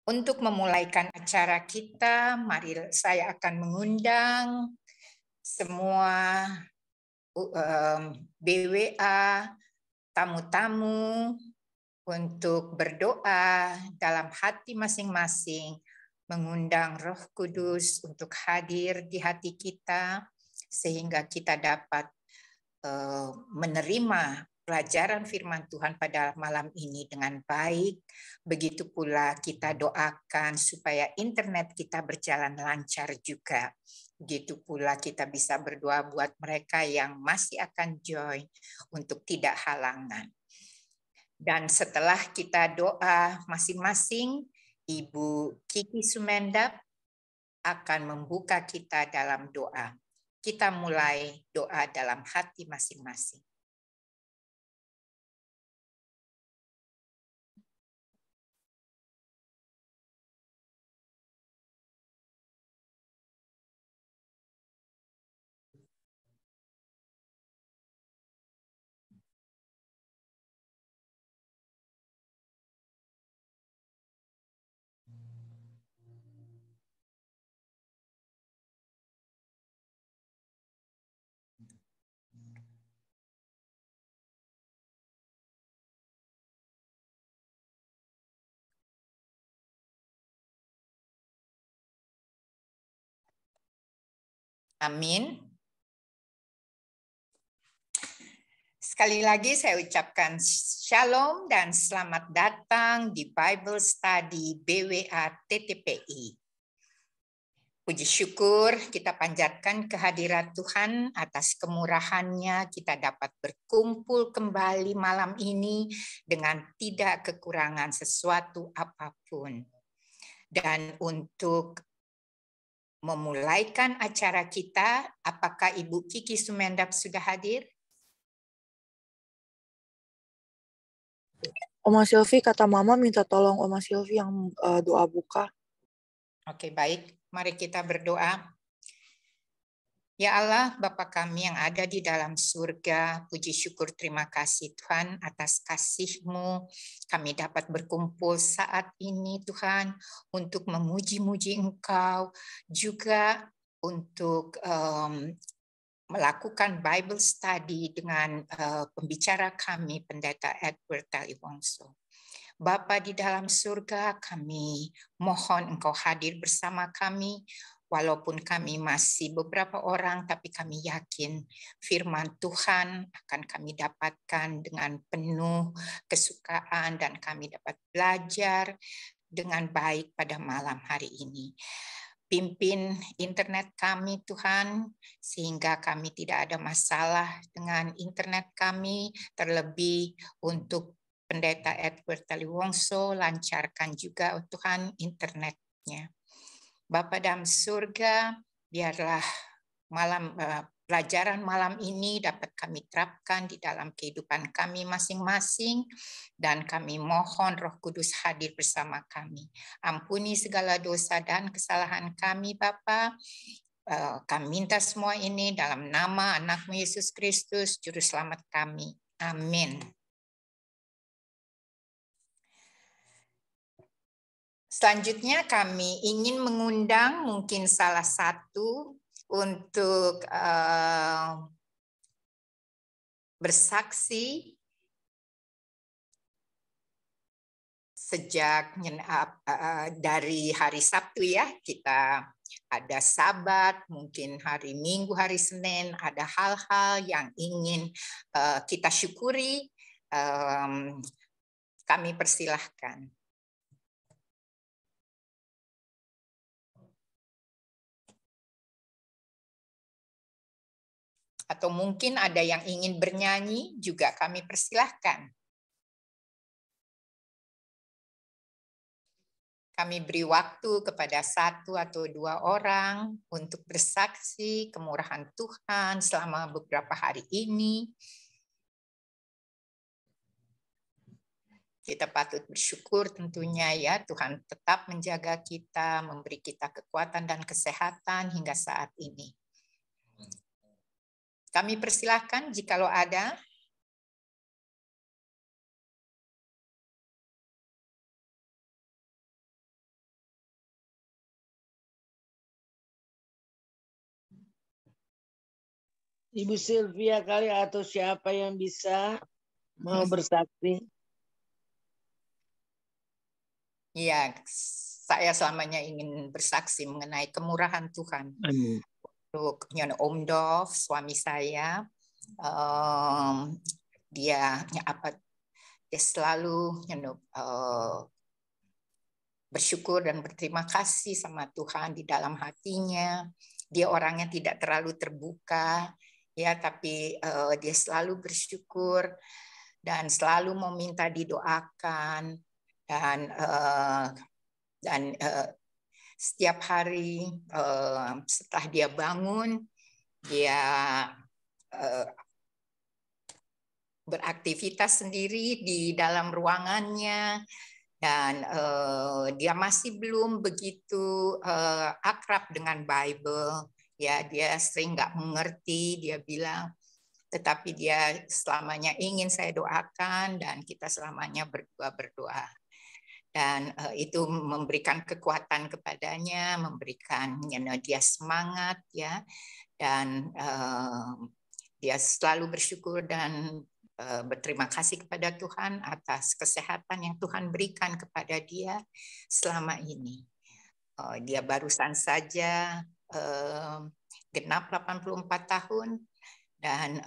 Untuk memulaikan acara kita, mari saya akan mengundang semua BWA, tamu-tamu untuk berdoa dalam hati masing-masing, mengundang Roh Kudus untuk hadir di hati kita, sehingga kita dapat menerima pelajaran firman Tuhan pada malam ini dengan baik. Begitu pula kita doakan supaya internet kita berjalan lancar juga. Begitu pula kita bisa berdoa buat mereka yang masih akan join untuk tidak halangan. Dan setelah kita doa masing-masing, Ibu Kiki Sumendap akan membuka kita dalam doa. Kita mulai doa dalam hati masing-masing. Amin. Sekali lagi saya ucapkan shalom dan selamat datang di Bible Study BWA TTPI. Puji syukur kita panjatkan kehadiran Tuhan atas kemurahannya kita dapat berkumpul kembali malam ini dengan tidak kekurangan sesuatu apapun. Dan untuk memulaikan acara kita, apakah Ibu Kiki Sumendap sudah hadir? Oma Silvi, kata Mama minta tolong Oma Silvi yang doa buka. Oke, baik. Mari kita berdoa. Ya Allah, Bapa kami yang ada di dalam surga, puji syukur terima kasih Tuhan atas kasih-Mu. Kami dapat berkumpul saat ini Tuhan untuk memuji-muji Engkau, juga untuk melakukan Bible study dengan pembicara kami, Pendeta Edward Taliwongso. Bapa di dalam surga, kami mohon Engkau hadir bersama kami, walaupun kami masih beberapa orang, tapi kami yakin firman Tuhan akan kami dapatkan dengan penuh kesukaan dan kami dapat belajar dengan baik pada malam hari ini. Pimpin internet kami Tuhan, sehingga kami tidak ada masalah dengan internet kami, terlebih untuk Pendeta Edward Taliwongso, lancarkan juga Tuhan internetnya. Bapa dalam surga, biarlah pelajaran malam ini dapat kami terapkan di dalam kehidupan kami masing-masing, dan kami mohon Roh Kudus hadir bersama kami. Ampuni segala dosa dan kesalahan kami, Bapa. Kami minta semua ini dalam nama Anak-Mu Yesus Kristus, Juru Selamat kami. Amin. Selanjutnya kami ingin mengundang mungkin salah satu untuk bersaksi sejak dari hari Sabtu ya, kita ada Sabat, mungkin hari Minggu, hari Senin, ada hal-hal yang ingin kita syukuri, kami persilahkan. Atau mungkin ada yang ingin bernyanyi, juga kami persilahkan. Kami beri waktu kepada 1 atau 2 orang untuk bersaksi kemurahan Tuhan selama beberapa hari ini. Kita patut bersyukur tentunya ya, Tuhan tetap menjaga kita, memberi kita kekuatan dan kesehatan hingga saat ini. Kami persilahkan jikalau ada. Ibu Sylvia kali atau siapa yang bisa mau bersaksi? Ya, saya selamanya ingin bersaksi mengenai kemurahan Tuhan. Amin. Untuk Om Dov, suami saya, dia selalu bersyukur dan berterima kasih sama Tuhan di dalam hatinya. Dia orangnya tidak terlalu terbuka, ya, tapi dia selalu bersyukur dan selalu meminta didoakan dan setiap hari setelah dia bangun, dia beraktivitas sendiri di dalam ruangannya. Dan dia masih belum begitu akrab dengan Bible, ya, dia sering nggak mengerti. Dia bilang, tetapi dia selamanya ingin saya doakan dan kita selamanya berdoa. Dan itu memberikan kekuatan kepadanya, memberikan dia semangat, ya, dan dia selalu bersyukur dan berterima kasih kepada Tuhan atas kesehatan yang Tuhan berikan kepada dia selama ini. Dia barusan saja genap 84 tahun dan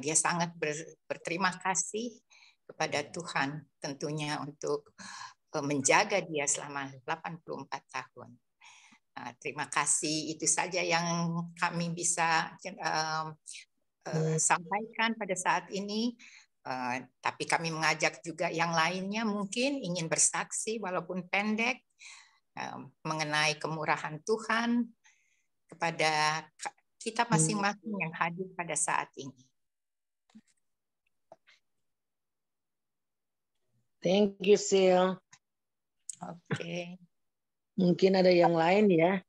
dia sangat berterima kasih kepada Tuhan tentunya untuk menjaga dia selama 84 tahun. Terima kasih, itu saja yang kami bisa sampaikan pada saat ini, tapi kami mengajak juga yang lainnya mungkin ingin bersaksi walaupun pendek mengenai kemurahan Tuhan kepada kita masing-masing yang hadir pada saat ini. Thank you, Sil. Oke. Mungkin ada yang lain ya.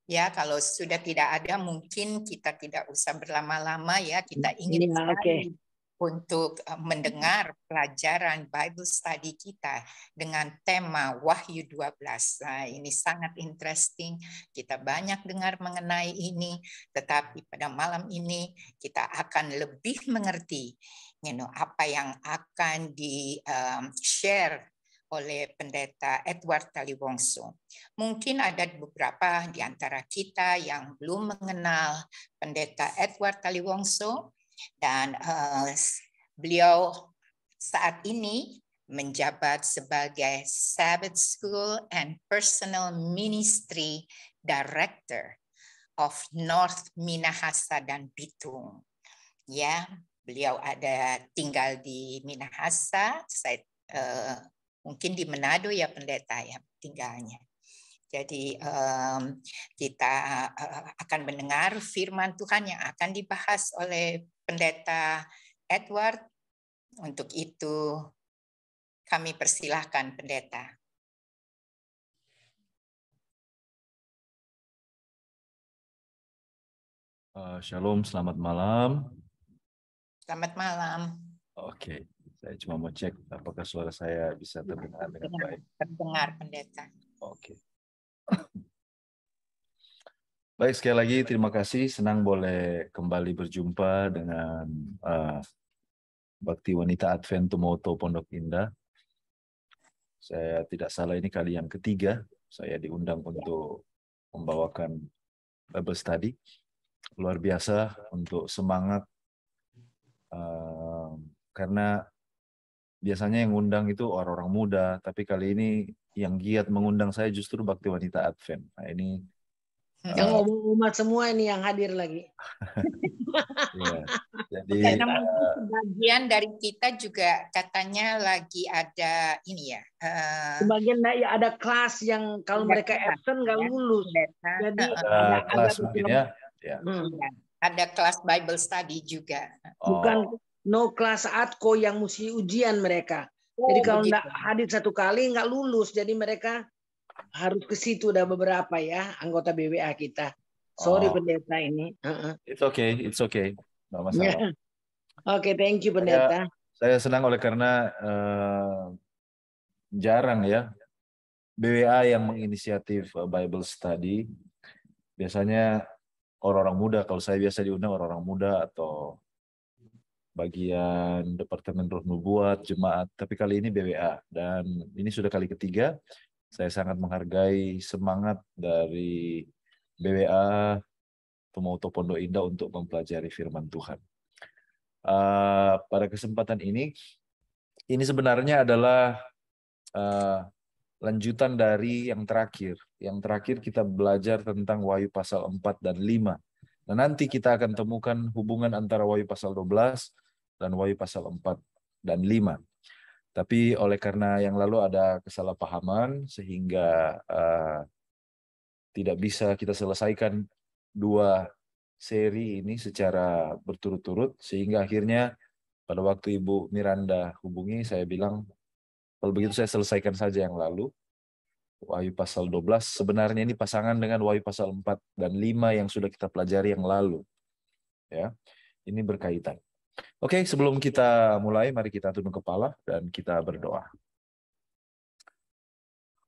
Ya, kalau sudah tidak ada, mungkin kita tidak usah berlama-lama ya. Kita ingin sekali untuk mendengar pelajaran Bible Study kita dengan tema Wahyu 12. Nah, ini sangat interesting. Kita banyak dengar mengenai ini, tetapi pada malam ini kita akan lebih mengerti apa yang akan di-share oleh Pendeta Edward Taliwongso. Mungkin ada beberapa di antara kita yang belum mengenal Pendeta Edward Taliwongso, dan beliau saat ini menjabat sebagai Sabbath School and Personal Ministry Director of North Minahasa dan Bitung. Ya, beliau ada tinggal di Minahasa, mungkin di Manado ya pendeta ya tinggalnya. Jadi kita akan mendengar firman Tuhan yang akan dibahas oleh pendeta Edward. Untuk itu kami persilahkan pendeta. Shalom, selamat malam. Selamat malam. Oke. Saya cuma mau cek apakah suara saya bisa terdengar dengan baik. Terdengar, pendeta. Oke. Baik, sekali lagi terima kasih. Senang boleh kembali berjumpa dengan Bakti Wanita Advent Tumoto Pondok Indah. Saya tidak salah ini kali yang ketiga saya diundang untuk membawakan Bible Study. Luar biasa untuk semangat karena biasanya yang ngundang itu orang-orang muda, tapi kali ini yang giat mengundang saya justru Bakti Wanita Advent. Nah ini yang ngomong umat semua ini yang hadir lagi. ya, jadi karena mungkin sebagian dari kita juga katanya lagi ada ini ya. Sebagian ada kelas yang kalau mereka absen nggak lulus. Jadi ada kelas mungkin ya. Ada kelas Bible Study juga. Bukan no kelas ATKO yang mesti ujian mereka. Jadi kalau nggak hadir satu kali nggak lulus. Jadi mereka harus ke situ. Ada beberapa ya anggota BWA kita. Sorry pendeta ini. It's okay, nggak masalah. Oke, thank you pendeta. Saya senang oleh karena jarang ya BWA yang menginisiatif Bible Study. Biasanya orang-orang muda. Kalau saya biasa diundang orang-orang muda atau bagian Departemen Roh Nubuat, Jemaat. Tapi kali ini BWA. Dan ini sudah kali ketiga. Saya sangat menghargai semangat dari BWA Tumoto Pondok Indah untuk mempelajari firman Tuhan. Pada kesempatan ini sebenarnya adalah lanjutan dari yang terakhir. Yang terakhir kita belajar tentang Wahyu pasal 4 dan 5. Dan nanti kita akan temukan hubungan antara Wahyu pasal 12 dan Wahyu pasal 4 dan 5. Tapi oleh karena yang lalu ada kesalahpahaman sehingga tidak bisa kita selesaikan 2 seri ini secara berturut-turut, sehingga akhirnya pada waktu Ibu Miranda hubungi, saya bilang, kalau begitu saya selesaikan saja yang lalu, Wahyu pasal 12, sebenarnya ini pasangan dengan Wahyu pasal 4 dan 5 yang sudah kita pelajari yang lalu. Ya, ini berkaitan. Oke, sebelum kita mulai, mari kita tunduk kepala dan kita berdoa.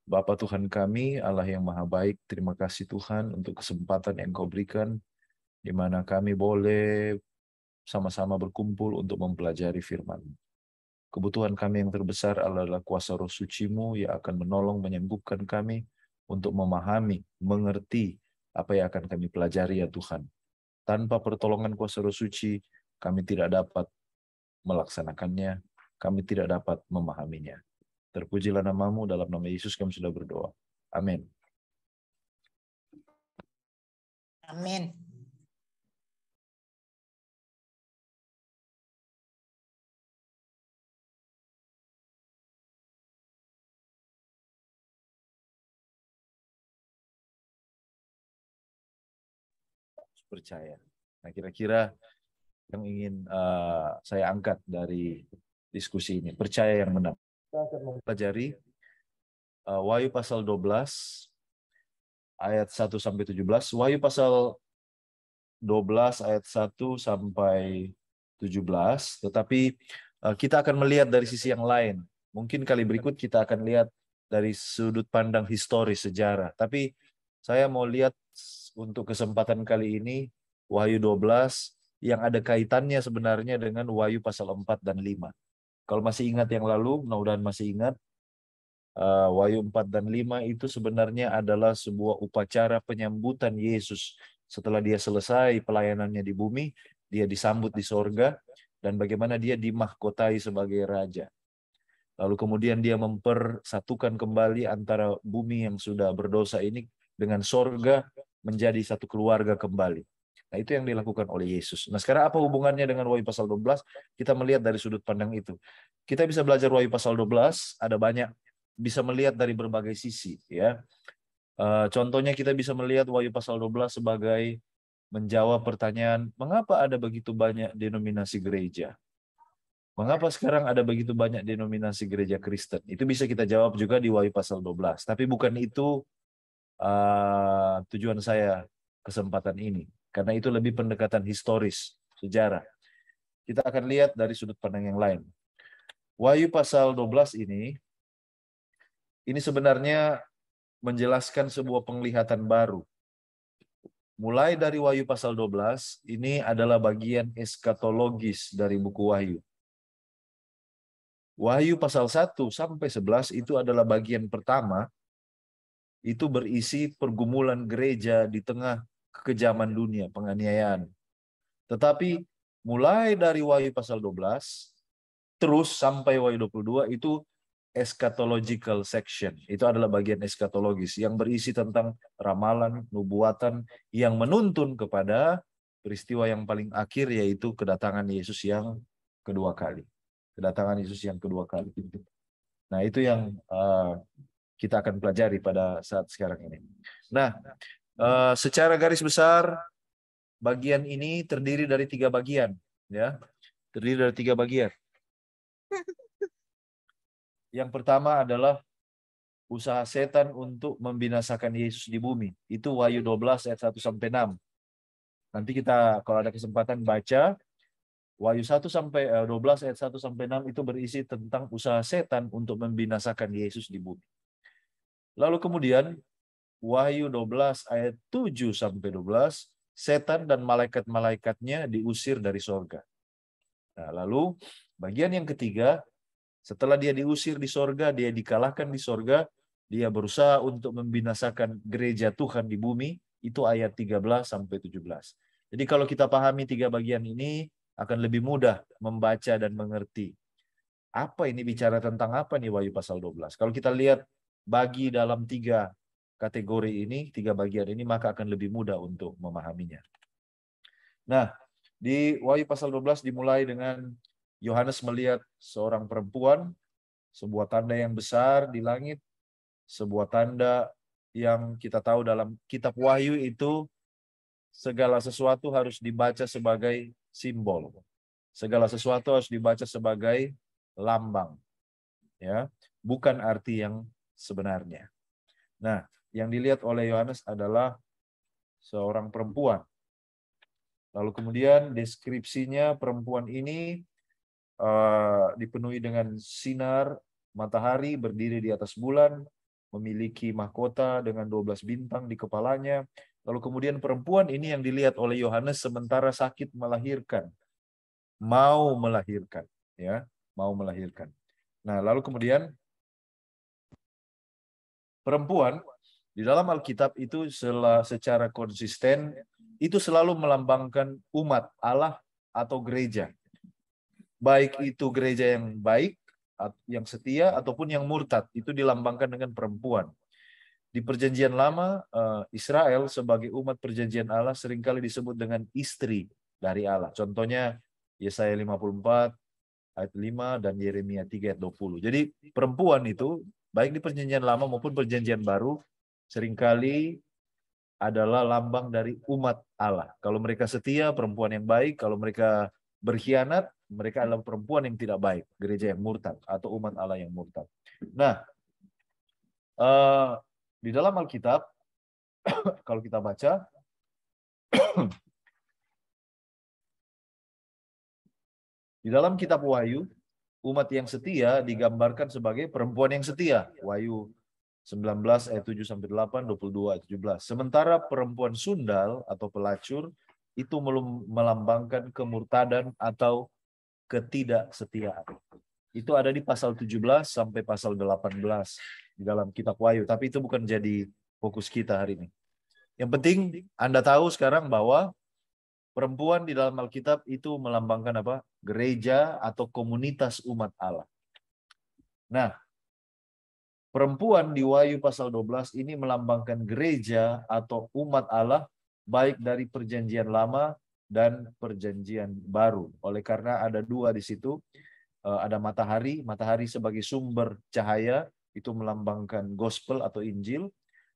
Bapa Tuhan kami, Allah yang maha baik, terima kasih Tuhan untuk kesempatan yang Kau berikan, di mana kami boleh sama-sama berkumpul untuk mempelajari firman. Kebutuhan kami yang terbesar adalah kuasa Roh Suci-Mu yang akan menolong, menyembuhkan kami untuk memahami, mengerti apa yang akan kami pelajari ya Tuhan. Tanpa pertolongan kuasa Roh Suci, kami tidak dapat melaksanakannya, kami tidak dapat memahaminya. Terpujilah nama-Mu, dalam nama Yesus kami sudah berdoa. Amin. Amin. Percaya. Nah, kira-kira yang ingin saya angkat dari diskusi ini, percaya yang benar. Kita akan mempelajari Wahyu pasal 12 ayat 1 sampai 17. Wahyu pasal 12 ayat 1 sampai 17, tetapi kita akan melihat dari sisi yang lain. Mungkin kali berikut kita akan lihat dari sudut pandang historis sejarah, tapi saya mau lihat untuk kesempatan kali ini Wahyu 12 yang ada kaitannya sebenarnya dengan Wahyu pasal 4 dan 5. Kalau masih ingat yang lalu, mudah-mudahan masih ingat, Wahyu 4 dan 5 itu sebenarnya adalah sebuah upacara penyambutan Yesus. Setelah dia selesai pelayanannya di bumi, dia disambut di sorga, dan bagaimana dia dimahkotai sebagai raja. Lalu kemudian dia mempersatukan kembali antara bumi yang sudah berdosa ini dengan sorga, menjadi satu keluarga kembali. Nah, itu yang dilakukan oleh Yesus. Nah, sekarang apa hubungannya dengan Wahyu pasal 12? Kita melihat dari sudut pandang itu. Kita bisa belajar Wahyu pasal 12, ada banyak, bisa melihat dari berbagai sisi. Ya. Contohnya kita bisa melihat Wahyu pasal 12 sebagai menjawab pertanyaan, mengapa ada begitu banyak denominasi gereja? Mengapa sekarang ada begitu banyak denominasi gereja Kristen? Itu bisa kita jawab juga di Wahyu pasal 12. Tapi bukan itu tujuan saya kesempatan ini, karena itu lebih pendekatan historis, sejarah. Kita akan lihat dari sudut pandang yang lain. Wahyu pasal 12 ini sebenarnya menjelaskan sebuah penglihatan baru. Mulai dari Wahyu pasal 12, ini adalah bagian eskatologis dari buku Wahyu. Wahyu pasal 1 sampai 11 itu adalah bagian pertama, itu berisi pergumulan gereja di tengah kekejaman dunia, penganiayaan. Tetapi mulai dari Wahyu pasal 12, terus sampai Wahyu 22 itu eschatological section. Itu adalah bagian eskatologis yang berisi tentang ramalan, nubuatan yang menuntun kepada peristiwa yang paling akhir, yaitu kedatangan Yesus yang kedua kali. Kedatangan Yesus yang kedua kali. Nah, itu yang kita akan pelajari pada saat sekarang ini. Nah, secara garis besar, bagian ini terdiri dari 3 bagian. Ya, terdiri dari 3 bagian. Yang pertama adalah usaha setan untuk membinasakan Yesus di bumi. Itu Wahyu 12 ayat 1 sampai 6. Nanti kita kalau ada kesempatan baca Wahyu 1 sampai 12 ayat 1 sampai 6 itu berisi tentang usaha setan untuk membinasakan Yesus di bumi. Lalu kemudian Wahyu 12 ayat 7 sampai 12 setan dan malaikat-malaikatnya diusir dari sorga. Nah, lalu bagian yang ketiga, setelah dia diusir di sorga, dia dikalahkan di sorga, dia berusaha untuk membinasakan gereja Tuhan di bumi, itu ayat 13 sampai 17. Jadi kalau kita pahami tiga bagian ini, akan lebih mudah membaca dan mengerti. Apa ini bicara tentang apa nih Wahyu pasal 12? Kalau kita lihat bagi dalam tiga kategori ini, tiga bagian ini, maka akan lebih mudah untuk memahaminya. Nah, di Wahyu pasal 12 dimulai dengan Yohanes melihat seorang perempuan, sebuah tanda yang besar di langit, sebuah tanda yang kita tahu dalam kitab Wahyu itu segala sesuatu harus dibaca sebagai simbol. Segala sesuatu harus dibaca sebagai lambang. Ya, bukan arti yang sebenarnya. Nah, yang dilihat oleh Yohanes adalah seorang perempuan. Lalu kemudian deskripsinya perempuan ini dipenuhi dengan sinar matahari, berdiri di atas bulan, memiliki mahkota dengan 12 bintang di kepalanya. Lalu kemudian perempuan ini yang dilihat oleh Yohanes sementara sakit melahirkan, mau melahirkan, ya, mau melahirkan. Nah, lalu kemudian perempuan di dalam Alkitab itu secara konsisten itu selalu melambangkan umat Allah atau gereja. Baik itu gereja yang baik, yang setia, ataupun yang murtad, itu dilambangkan dengan perempuan. Di Perjanjian Lama, Israel sebagai umat Perjanjian Allah seringkali disebut dengan istri dari Allah. Contohnya Yesaya 54 ayat 5 dan Yeremia 3 ayat 20. Jadi perempuan itu baik di Perjanjian Lama maupun Perjanjian Baru seringkali adalah lambang dari umat Allah. Kalau mereka setia, perempuan yang baik. Kalau mereka berkhianat, mereka adalah perempuan yang tidak baik, gereja yang murtad atau umat Allah yang murtad. Nah, di dalam Alkitab, kalau kita baca, di dalam kitab Wahyu, umat yang setia digambarkan sebagai perempuan yang setia. Wahyu 19 ayat 7 sampai 8, 22 ayat 17. Sementara perempuan sundal atau pelacur itu melambangkan kemurtadan atau ketidaksetiaan. Itu ada di pasal 17 sampai pasal 18 di dalam kitab Wahyu, tapi itu bukan jadi fokus kita hari ini. Yang penting Anda tahu sekarang bahwa perempuan di dalam Alkitab itu melambangkan apa? Gereja atau komunitas umat Allah. Nah, perempuan di Wahyu pasal 12 ini melambangkan gereja atau umat Allah baik dari Perjanjian Lama dan Perjanjian Baru. Oleh karena ada dua di situ, ada matahari sebagai sumber cahaya, itu melambangkan gospel atau Injil.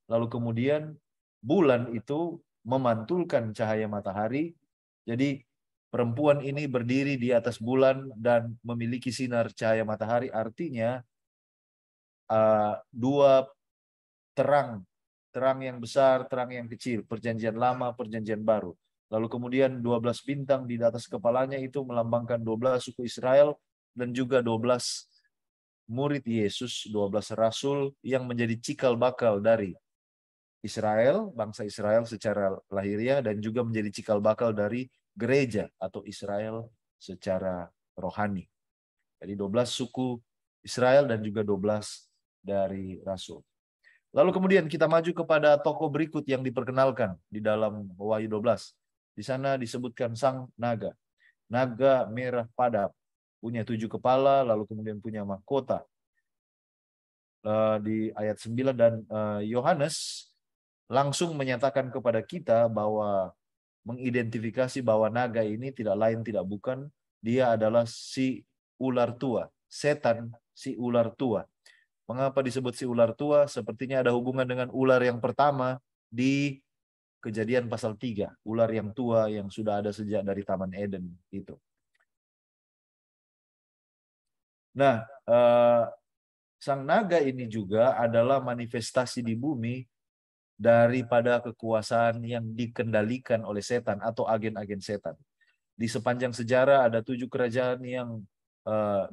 Lalu kemudian bulan itu memantulkan cahaya matahari. Jadi perempuan ini berdiri di atas bulan dan memiliki sinar cahaya matahari, artinya dua terang yang besar, terang yang kecil, Perjanjian Lama, Perjanjian Baru. Lalu kemudian 12 bintang di atas kepalanya itu melambangkan 12 suku Israel dan juga 12 murid Yesus, 12 rasul yang menjadi cikal bakal dari Israel, bangsa Israel secara lahiriah, dan juga menjadi cikal bakal dari gereja atau Israel secara rohani. Jadi 12 suku Israel dan juga 12 dari rasul. Lalu kemudian kita maju kepada tokoh berikut yang diperkenalkan di dalam Wahyu 12. Di sana disebutkan sang naga. Naga merah padam, punya 7 kepala, lalu kemudian punya mahkota. Di ayat 9 dan Yohanes langsung menyatakan kepada kita bahwa mengidentifikasi bahwa naga ini tidak lain tidak bukan, dia adalah si ular tua, setan si ular tua. Mengapa disebut si ular tua? Sepertinya ada hubungan dengan ular yang pertama di Kejadian pasal 3, ular yang tua yang sudah ada sejak dari Taman Eden itu. Nah, sang naga ini juga adalah manifestasi di bumi daripada kekuasaan yang dikendalikan oleh setan atau agen-agen setan. Di sepanjang sejarah ada 7 kerajaan yang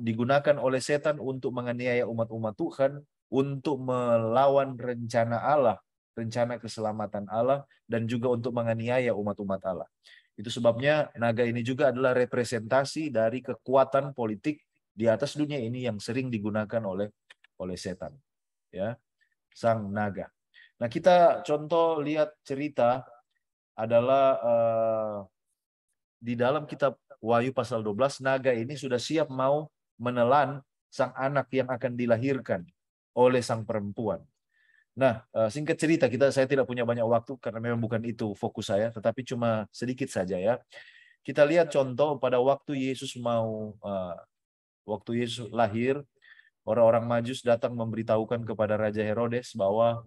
digunakan oleh setan untuk menganiaya umat-umat Tuhan, untuk melawan rencana Allah rencana keselamatan Allah dan juga untuk menganiaya umat-umat Allah. Itu sebabnya naga ini juga adalah representasi dari kekuatan politik di atas dunia ini yang sering digunakan oleh setan, ya, sang naga. Nah, kita contoh lihat cerita adalah di dalam kitab Wahyu pasal 12, naga ini sudah siap mau menelan sang anak yang akan dilahirkan oleh sang perempuan. Nah, singkat cerita, saya tidak punya banyak waktu karena memang bukan itu fokus saya, tetapi cuma sedikit saja ya. Kita lihat contoh pada waktu Yesus lahir, orang-orang Majus datang memberitahukan kepada Raja Herodes bahwa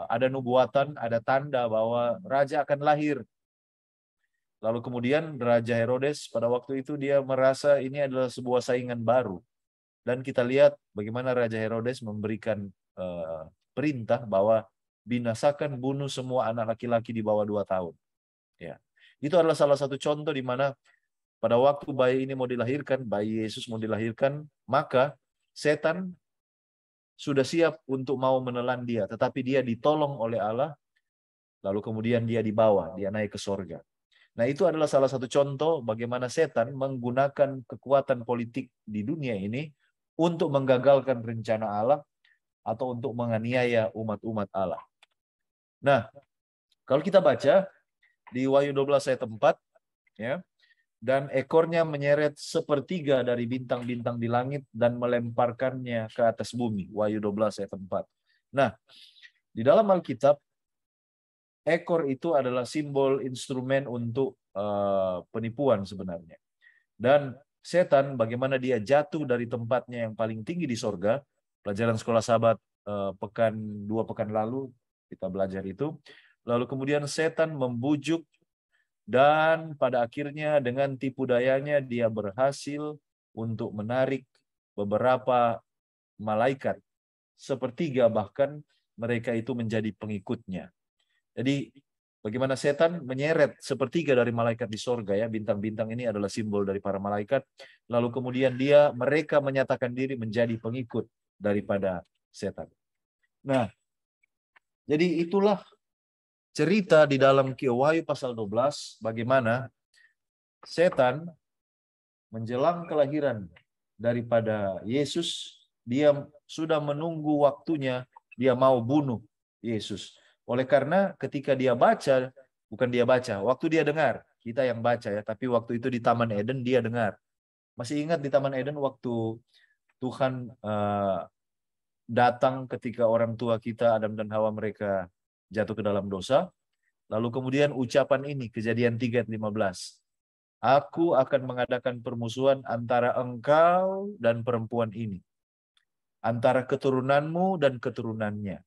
ada nubuatan, ada tanda bahwa raja akan lahir. Lalu kemudian Raja Herodes pada waktu itu dia merasa ini adalah sebuah saingan baru. Dan kita lihat bagaimana Raja Herodes memberikan perintah bahwa binasakan, bunuh semua anak laki-laki di bawah 2 tahun. Ya. Itu adalah salah satu contoh di mana pada waktu bayi ini mau dilahirkan, bayi Yesus mau dilahirkan, maka setan sudah siap untuk mau menelan dia. Tetapi dia ditolong oleh Allah, lalu kemudian dia dibawa, dia naik ke sorga. Nah, itu adalah salah satu contoh bagaimana setan menggunakan kekuatan politik di dunia ini untuk menggagalkan rencana Allah atau untuk menganiaya umat-umat Allah. Nah, kalau kita baca di Wahyu 12 ayat 4, ya, dan ekornya menyeret sepertiga dari bintang-bintang di langit dan melemparkannya ke atas bumi. Wahyu 12 ayat 4. Nah, di dalam Alkitab, ekor itu adalah simbol instrumen untuk penipuan sebenarnya. Dan setan bagaimana dia jatuh dari tempatnya yang paling tinggi di sorga. Pelajaran sekolah sahabat 2 pekan lalu kita belajar itu. Lalu kemudian setan membujuk dan pada akhirnya dengan tipu dayanya dia berhasil untuk menarik beberapa malaikat, sepertiga bahkan mereka itu menjadi pengikutnya. Jadi bagaimana setan menyeret sepertiga dari malaikat di sorga, ya, bintang-bintang ini adalah simbol dari para malaikat. Lalu kemudian mereka menyatakan diri menjadi pengikut daripada setan. Nah, jadi itulah cerita di dalam Wahyu pasal 12 bagaimana setan menjelang kelahiran daripada Yesus, dia sudah menunggu waktunya, dia mau bunuh Yesus. Oleh karena ketika dia baca, bukan dia baca, waktu dia dengar, kita yang baca ya, tapi waktu itu di Taman Eden dia dengar. Masih ingat di Taman Eden waktu Tuhan datang ketika orang tua kita, Adam dan Hawa, mereka jatuh ke dalam dosa. Lalu kemudian ucapan ini, Kejadian 3 ayat 15. Aku akan mengadakan permusuhan antara engkau dan perempuan ini, antara keturunanmu dan keturunannya.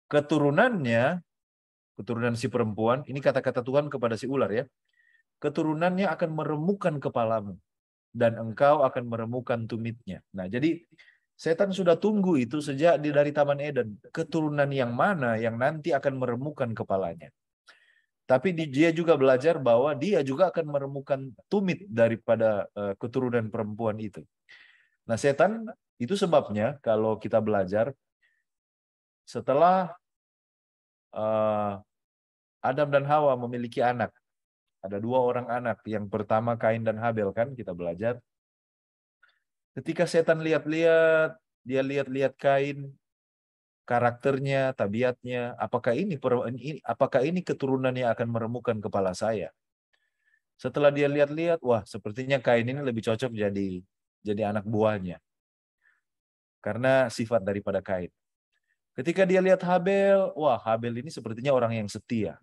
Keturunan si perempuan, ini kata-kata Tuhan kepada si ular ya. Keturunannya akan meremukkan kepalamu dan engkau akan meremukkan tumitnya. Nah, jadi setan sudah tunggu itu sejak dari Taman Eden. Keturunan yang mana yang nanti akan meremukkan kepalanya. Tapi dia juga belajar bahwa dia juga akan meremukkan tumit daripada keturunan perempuan itu. Nah, setan itu sebabnya kalau kita belajar setelah Adam dan Hawa memiliki anak. Ada 2 orang anak. Yang pertama Kain dan Habel, kan kita belajar. Ketika setan lihat-lihat, dia lihat-lihat Kain, karakternya, tabiatnya, apakah ini keturunan yang akan meremukkan kepala saya? Setelah dia lihat-lihat, wah, sepertinya Kain ini lebih cocok jadi anak buahnya. Karena sifat daripada Kain. Ketika dia lihat Habel, wah, Habel ini sepertinya orang yang setia.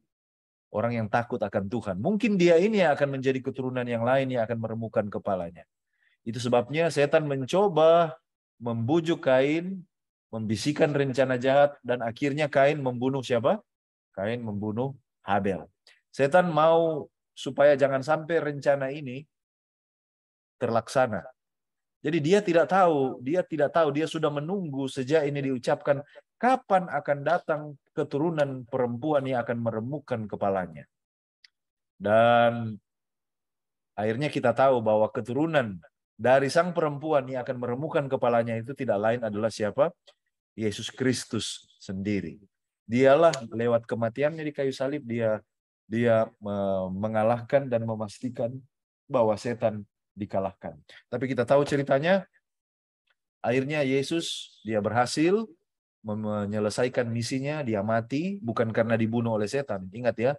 Orang yang takut akan Tuhan. Mungkin dia ini yang akan menjadi keturunan yang lain yang akan meremukkan kepalanya. Itu sebabnya setan mencoba membujuk Kain, membisikkan rencana jahat, dan akhirnya Kain membunuh siapa? Kain membunuh Habel. Setan mau supaya jangan sampai rencana ini terlaksana. Jadi dia tidak tahu, dia sudah menunggu sejak ini diucapkan, kapan akan datang keturunan perempuan yang akan meremukkan kepalanya. Dan akhirnya kita tahu bahwa keturunan dari sang perempuan yang akan meremukkan kepalanya itu tidak lain adalah siapa? Yesus Kristus sendiri. Dialah lewat kematiannya di kayu salib, dia mengalahkan dan memastikan bahwa setan dikalahkan. Tapi kita tahu ceritanya, akhirnya Yesus dia berhasil menyelesaikan misinya, dia mati bukan karena dibunuh oleh setan. Ingat ya,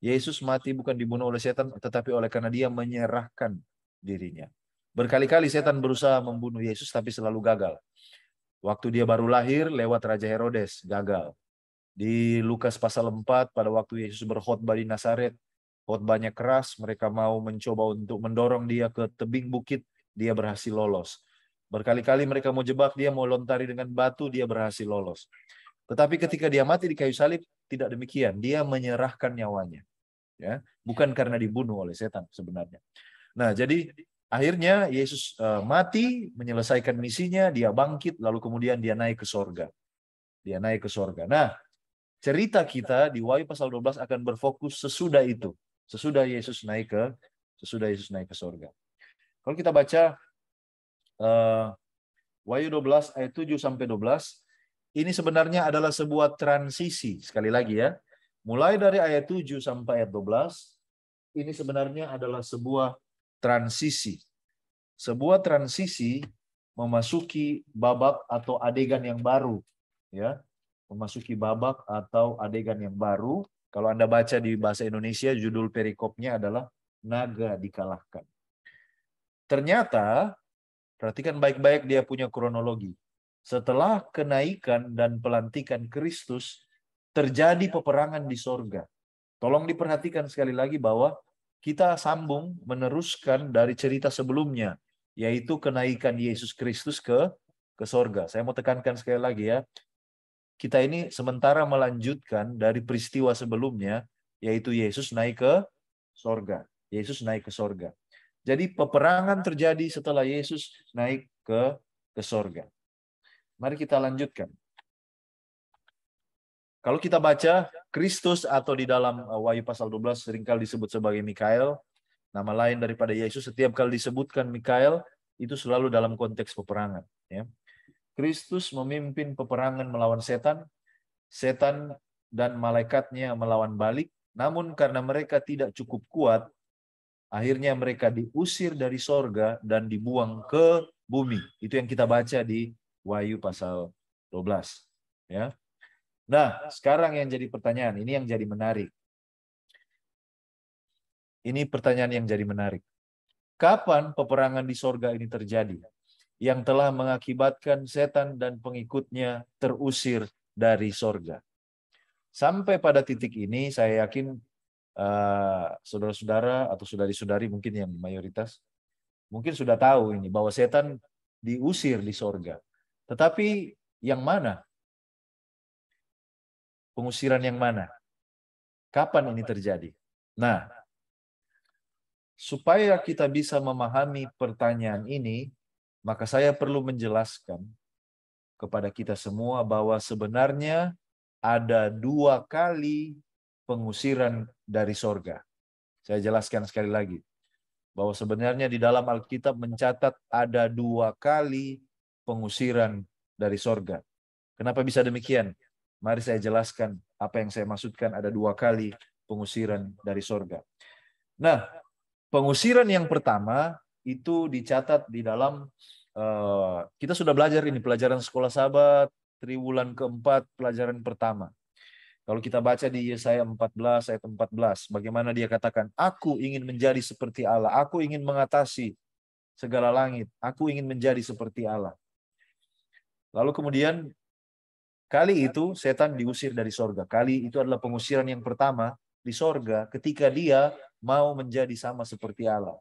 Yesus mati bukan dibunuh oleh setan, tetapi oleh karena dia menyerahkan dirinya. Berkali-kali setan berusaha membunuh Yesus, tapi selalu gagal. Waktu dia baru lahir, lewat Raja Herodes, gagal. Di Lukas pasal 4, pada waktu Yesus berkhotbah di Nazaret, khotbahnya keras, mereka mau mencoba untuk mendorong dia ke tebing bukit, dia berhasil lolos. Berkali-kali mereka mau jebak dia, mau lontari dengan batu, dia berhasil lolos. Tetapi ketika dia mati di kayu salib, tidak demikian. Dia menyerahkan nyawanya. Ya, bukan karena dibunuh oleh setan sebenarnya. Nah, jadi akhirnya Yesus mati, menyelesaikan misinya, dia bangkit, lalu kemudian dia naik ke sorga. Dia naik ke sorga. Nah, cerita kita di Wahyu pasal 12 akan berfokus sesudah itu. Sesudah Yesus naik ke sorga. Kalau kita baca Wahyu 12 ayat 7 sampai 12, ini sebenarnya adalah sebuah transisi. Sekali lagi ya, mulai dari ayat 7 sampai ayat 12, ini sebenarnya adalah sebuah transisi. Sebuah transisi memasuki babak atau adegan yang baru. Ya, memasuki babak atau adegan yang baru. Kalau Anda baca di bahasa Indonesia, judul perikopnya adalah Naga Dikalahkan. Ternyata, perhatikan baik-baik, dia punya kronologi. Setelah kenaikan dan pelantikan Kristus, terjadi peperangan di sorga. Tolong diperhatikan sekali lagi bahwa kita sambung meneruskan dari cerita sebelumnya, yaitu kenaikan Yesus Kristus ke sorga. Saya mau tekankan sekali lagi ya, kita ini sementara melanjutkan dari peristiwa sebelumnya, yaitu Yesus naik ke sorga. Yesus naik ke sorga. Jadi peperangan terjadi setelah Yesus naik ke sorga. Mari kita lanjutkan. Kalau kita baca Kristus atau di dalam Wahyu pasal 12 seringkali disebut sebagai Mikael, nama lain daripada Yesus, setiap kali disebutkan Mikael itu selalu dalam konteks peperangan. Ya. Kristus memimpin peperangan melawan setan, setan dan malaikatnya melawan balik, namun karena mereka tidak cukup kuat, akhirnya mereka diusir dari sorga dan dibuang ke bumi. Itu yang kita baca di Wahyu pasal 12. Ya. Nah, sekarang yang jadi pertanyaan, ini yang jadi menarik. Ini pertanyaan yang jadi menarik. Kapan peperangan di sorga ini terjadi? Yang telah mengakibatkan setan dan pengikutnya terusir dari sorga. Sampai pada titik ini, saya yakin saudara-saudara atau saudari-saudari mungkin yang mayoritas mungkin sudah tahu ini bahwa setan diusir di sorga. Tetapi yang mana? Pengusiran yang mana? Kapan ini terjadi? Nah, supaya kita bisa memahami pertanyaan ini, maka saya perlu menjelaskan kepada kita semua bahwa sebenarnya ada 2 kali pengusiran dari sorga. Saya jelaskan sekali lagi, bahwa sebenarnya di dalam Alkitab mencatat ada 2 kali pengusiran dari sorga. Kenapa bisa demikian? Mari saya jelaskan apa yang saya maksudkan ada 2 kali pengusiran dari sorga. Nah, pengusiran yang pertama itu dicatat di dalam, kita sudah belajar ini, pelajaran sekolah sahabat, triwulan keempat, pelajaran pertama. Kalau kita baca di Yesaya 14 ayat 14, bagaimana dia katakan, aku ingin menjadi seperti Allah, aku ingin mengatasi segala langit, aku ingin menjadi seperti Allah. Lalu kemudian, kali itu setan diusir dari sorga. Kali itu adalah pengusiran yang pertama di sorga ketika dia mau menjadi sama seperti Allah.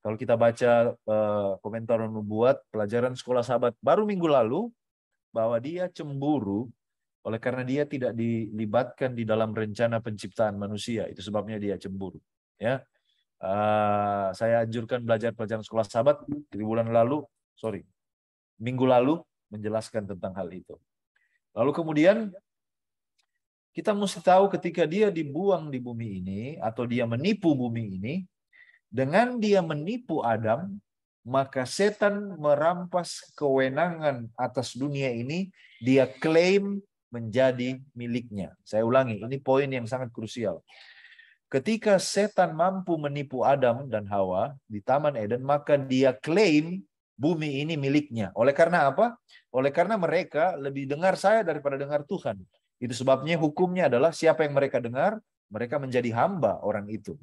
Kalau kita baca komentar nubuat, pelajaran sekolah sahabat baru minggu lalu, bahwa dia cemburu oleh karena dia tidak dilibatkan di dalam rencana penciptaan manusia. Itu sebabnya dia cemburu. Ya, saya anjurkan belajar pelajaran sekolah sahabat di minggu lalu menjelaskan tentang hal itu. Lalu kemudian kita mesti tahu ketika dia dibuang di bumi ini atau dia menipu bumi ini, dengan dia menipu Adam, maka setan merampas kewenangan atas dunia ini, dia klaim menjadi miliknya. Saya ulangi, ini poin yang sangat krusial. Ketika setan mampu menipu Adam dan Hawa di Taman Eden, maka dia klaim bumi ini miliknya. Oleh karena apa? Oleh karena mereka lebih dengar saya daripada dengar Tuhan. Itu sebabnya hukumnya adalah siapa yang mereka dengar, mereka menjadi hamba orang itu.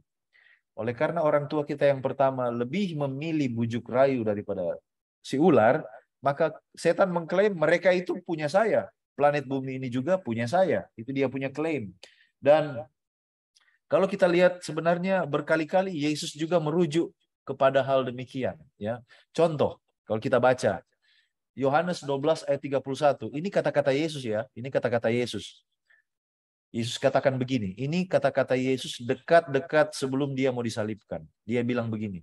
Oleh karena orang tua kita yang pertama lebih memilih bujuk rayu daripada si ular, maka setan mengklaim mereka itu punya saya. Planet bumi ini juga punya saya. Itu dia punya klaim. Dan kalau kita lihat sebenarnya berkali-kali Yesus juga merujuk kepada hal demikian. Ya, contoh, kalau kita baca Yohanes 12 ayat 31, ini kata-kata Yesus ya, ini kata-kata Yesus. Yesus katakan begini, ini kata-kata Yesus dekat-dekat sebelum dia mau disalibkan. Dia bilang begini,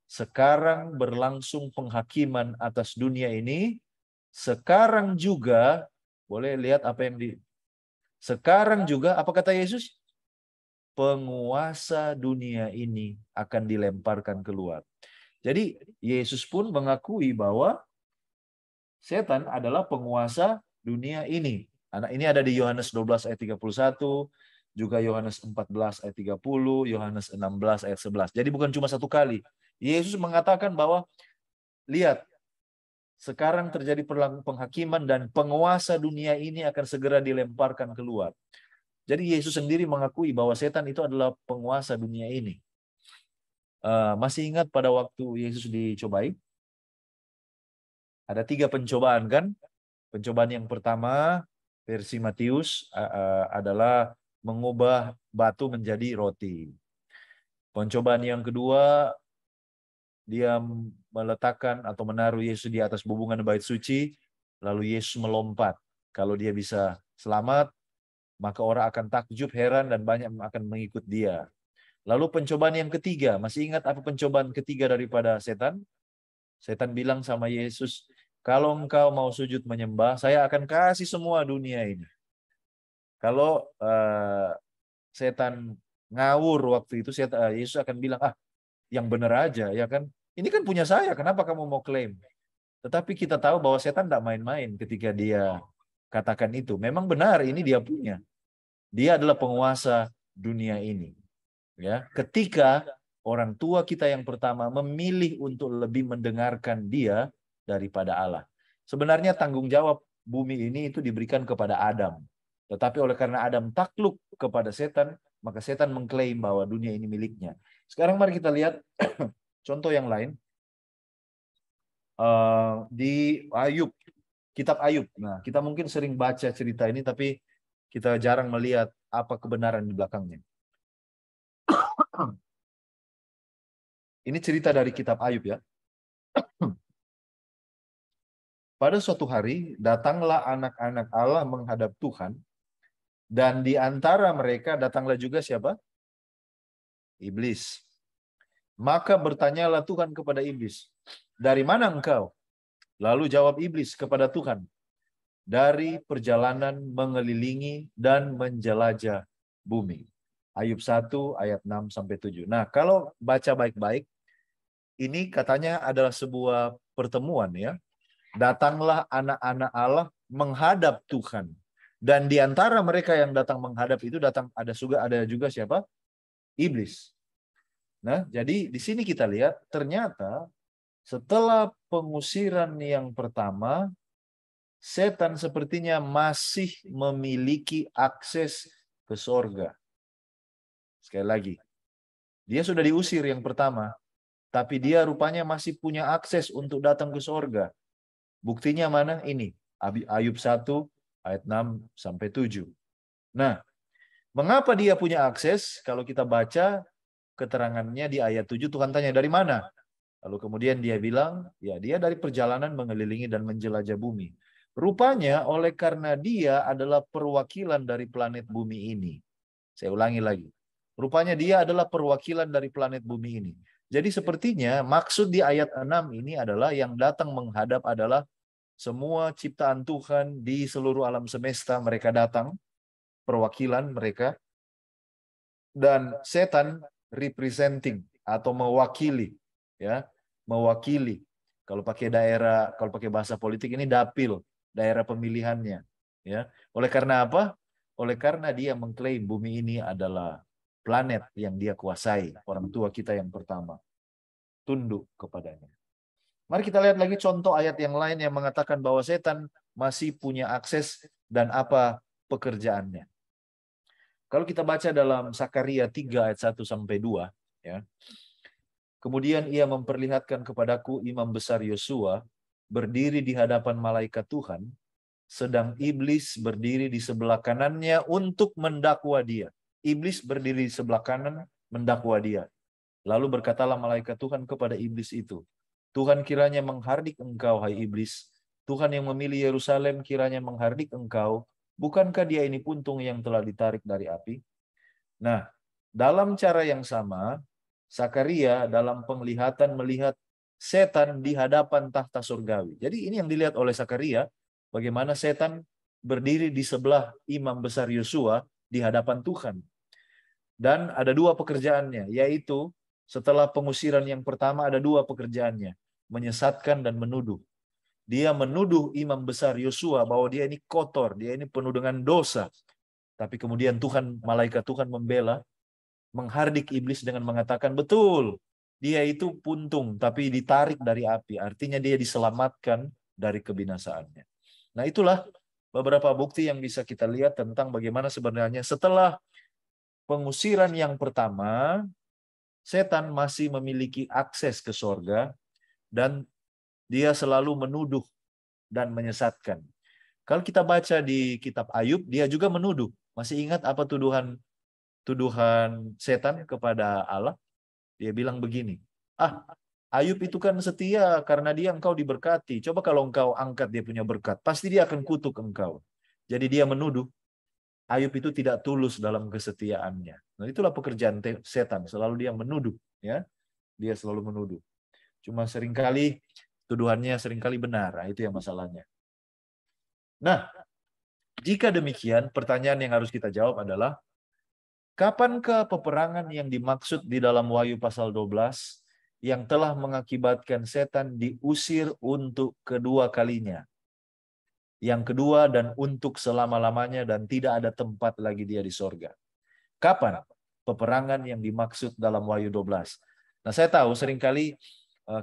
sekarang berlangsung penghakiman atas dunia ini, sekarang juga, boleh lihat apa yang sekarang juga, apa kata Yesus? Penguasa dunia ini akan dilemparkan keluar. Jadi Yesus pun mengakui bahwa setan adalah penguasa dunia ini. Anak ini ada di Yohanes 12 ayat 31, juga Yohanes 14 ayat 30, Yohanes 16 ayat 11. Jadi bukan cuma satu kali. Yesus mengatakan bahwa lihat, sekarang terjadi penghakiman dan penguasa dunia ini akan segera dilemparkan keluar. Jadi Yesus sendiri mengakui bahwa setan itu adalah penguasa dunia ini. Masih ingat pada waktu Yesus dicobai? Ada 3 pencobaan kan? Pencobaan yang pertama, versi Matius, adalah mengubah batu menjadi roti. Pencobaan yang kedua, dia meletakkan atau menaruh Yesus di atas bubungan bait suci, lalu Yesus melompat. Kalau dia bisa selamat, maka orang akan takjub, heran, dan banyak akan mengikut dia. Lalu pencobaan yang ketiga, masih ingat apa pencobaan ketiga daripada setan? Setan bilang sama Yesus, kalau engkau mau sujud menyembah, saya akan kasih semua dunia ini. Kalau setan ngawur waktu itu, Yesus akan bilang, yang benar aja, ya kan? Ini kan punya saya, kenapa kamu mau klaim? Tetapi kita tahu bahwa setan tidak main-main ketika dia katakan itu. Memang benar, ini dia punya. Dia adalah penguasa dunia ini. Ya, ketika orang tua kita yang pertama memilih untuk lebih mendengarkan dia daripada Allah. Sebenarnya tanggung jawab bumi ini itu diberikan kepada Adam. Tetapi oleh karena Adam takluk kepada setan, maka setan mengklaim bahwa dunia ini miliknya. Sekarang mari kita lihat contoh yang lain. Di Ayub, kitab Ayub. Nah, kita mungkin sering baca cerita ini, tapi kita jarang melihat apa kebenaran di belakangnya. Ini cerita dari kitab Ayub ya. Pada suatu hari, datanglah anak-anak Allah menghadap Tuhan, dan di antara mereka datanglah juga siapa? Iblis. Maka bertanyalah Tuhan kepada iblis, dari mana engkau? Lalu jawab iblis kepada Tuhan, dari perjalanan mengelilingi dan menjelajah bumi. Ayub 1 ayat 6-7. Nah, kalau baca baik-baik, ini katanya adalah sebuah pertemuan ya. Datanglah anak-anak Allah menghadap Tuhan. Dan di antara mereka yang datang menghadap itu ada juga siapa? Iblis. Nah, jadi di sini kita lihat ternyata setelah pengusiran yang pertama, setan sepertinya masih memiliki akses ke sorga. Sekali lagi, dia sudah diusir yang pertama, tapi dia rupanya masih punya akses untuk datang ke sorga. Buktinya mana? Ini, Ayub 1 ayat 6-7. Nah, mengapa dia punya akses? Kalau kita baca keterangannya di ayat 7, Tuhan tanya dari mana? Lalu kemudian dia bilang, ya dia dari perjalanan mengelilingi dan menjelajah bumi. Rupanya oleh karena dia adalah perwakilan dari planet bumi ini. Saya ulangi lagi. Rupanya dia adalah perwakilan dari planet bumi ini. Jadi sepertinya maksud di ayat 6 ini adalah yang datang menghadap adalah semua ciptaan Tuhan di seluruh alam semesta. Mereka datang, perwakilan mereka. Dan setan representing atau mewakili, ya, mewakili. Kalau pakai kalau pakai bahasa politik ini dapil, daerah pemilihannya. Ya, oleh karena apa? Oleh karena dia mengklaim bumi ini adalah planet yang dia kuasai, orang tua kita yang pertama. Tunduk kepadanya. Mari kita lihat lagi contoh ayat yang lain yang mengatakan bahwa setan masih punya akses dan apa pekerjaannya. Kalau kita baca dalam Sakaria 3 ayat 1 sampai 2, ya. Kemudian ia memperlihatkan kepadaku imam besar Yosua berdiri di hadapan malaikat Tuhan, sedang iblis berdiri di sebelah kanannya untuk mendakwa dia. Iblis berdiri di sebelah kanan mendakwa dia. Lalu berkatalah malaikat Tuhan kepada iblis itu, Tuhan kiranya menghardik engkau, hai iblis. Tuhan yang memilih Yerusalem kiranya menghardik engkau. Bukankah dia ini puntung yang telah ditarik dari api? Nah, dalam cara yang sama, Sakaria dalam penglihatan melihat setan di hadapan tahta surgawi. Jadi ini yang dilihat oleh Sakaria, bagaimana setan berdiri di sebelah imam besar Yosua di hadapan Tuhan. Dan ada dua pekerjaannya, yaitu setelah pengusiran yang pertama ada dua pekerjaannya, menyesatkan dan menuduh. Dia menuduh imam besar Yosua bahwa dia ini kotor, dia ini penuh dengan dosa. Tapi kemudian malaikat Tuhan membela, menghardik iblis dengan mengatakan, betul, dia itu puntung, tapi ditarik dari api. Artinya dia diselamatkan dari kebinasaannya. Nah, itulah beberapa bukti yang bisa kita lihat tentang bagaimana sebenarnya setelah pengusiran yang pertama, setan masih memiliki akses ke sorga dan dia selalu menuduh dan menyesatkan. Kalau kita baca di kitab Ayub, dia juga menuduh. Masih ingat apa tuduhan setan kepada Allah? Dia bilang begini, Ayub itu kan setia karena dia engkau diberkati. Coba kalau engkau angkat dia punya berkat, pasti dia akan kutuk engkau. Jadi dia menuduh Ayub itu tidak tulus dalam kesetiaannya. Nah, itulah pekerjaan setan, selalu dia menuduh, ya. Dia selalu menuduh. Cuma seringkali tuduhannya seringkali benar, nah, itu yang masalahnya. Nah, jika demikian, pertanyaan yang harus kita jawab adalah, kapankah peperangan yang dimaksud di dalam Wahyu pasal 12 yang telah mengakibatkan setan diusir untuk kedua kalinya? Yang kedua dan untuk selama-lamanya dan tidak ada tempat lagi dia di sorga. Kapan peperangan yang dimaksud dalam Wahyu 12? Nah, saya tahu seringkali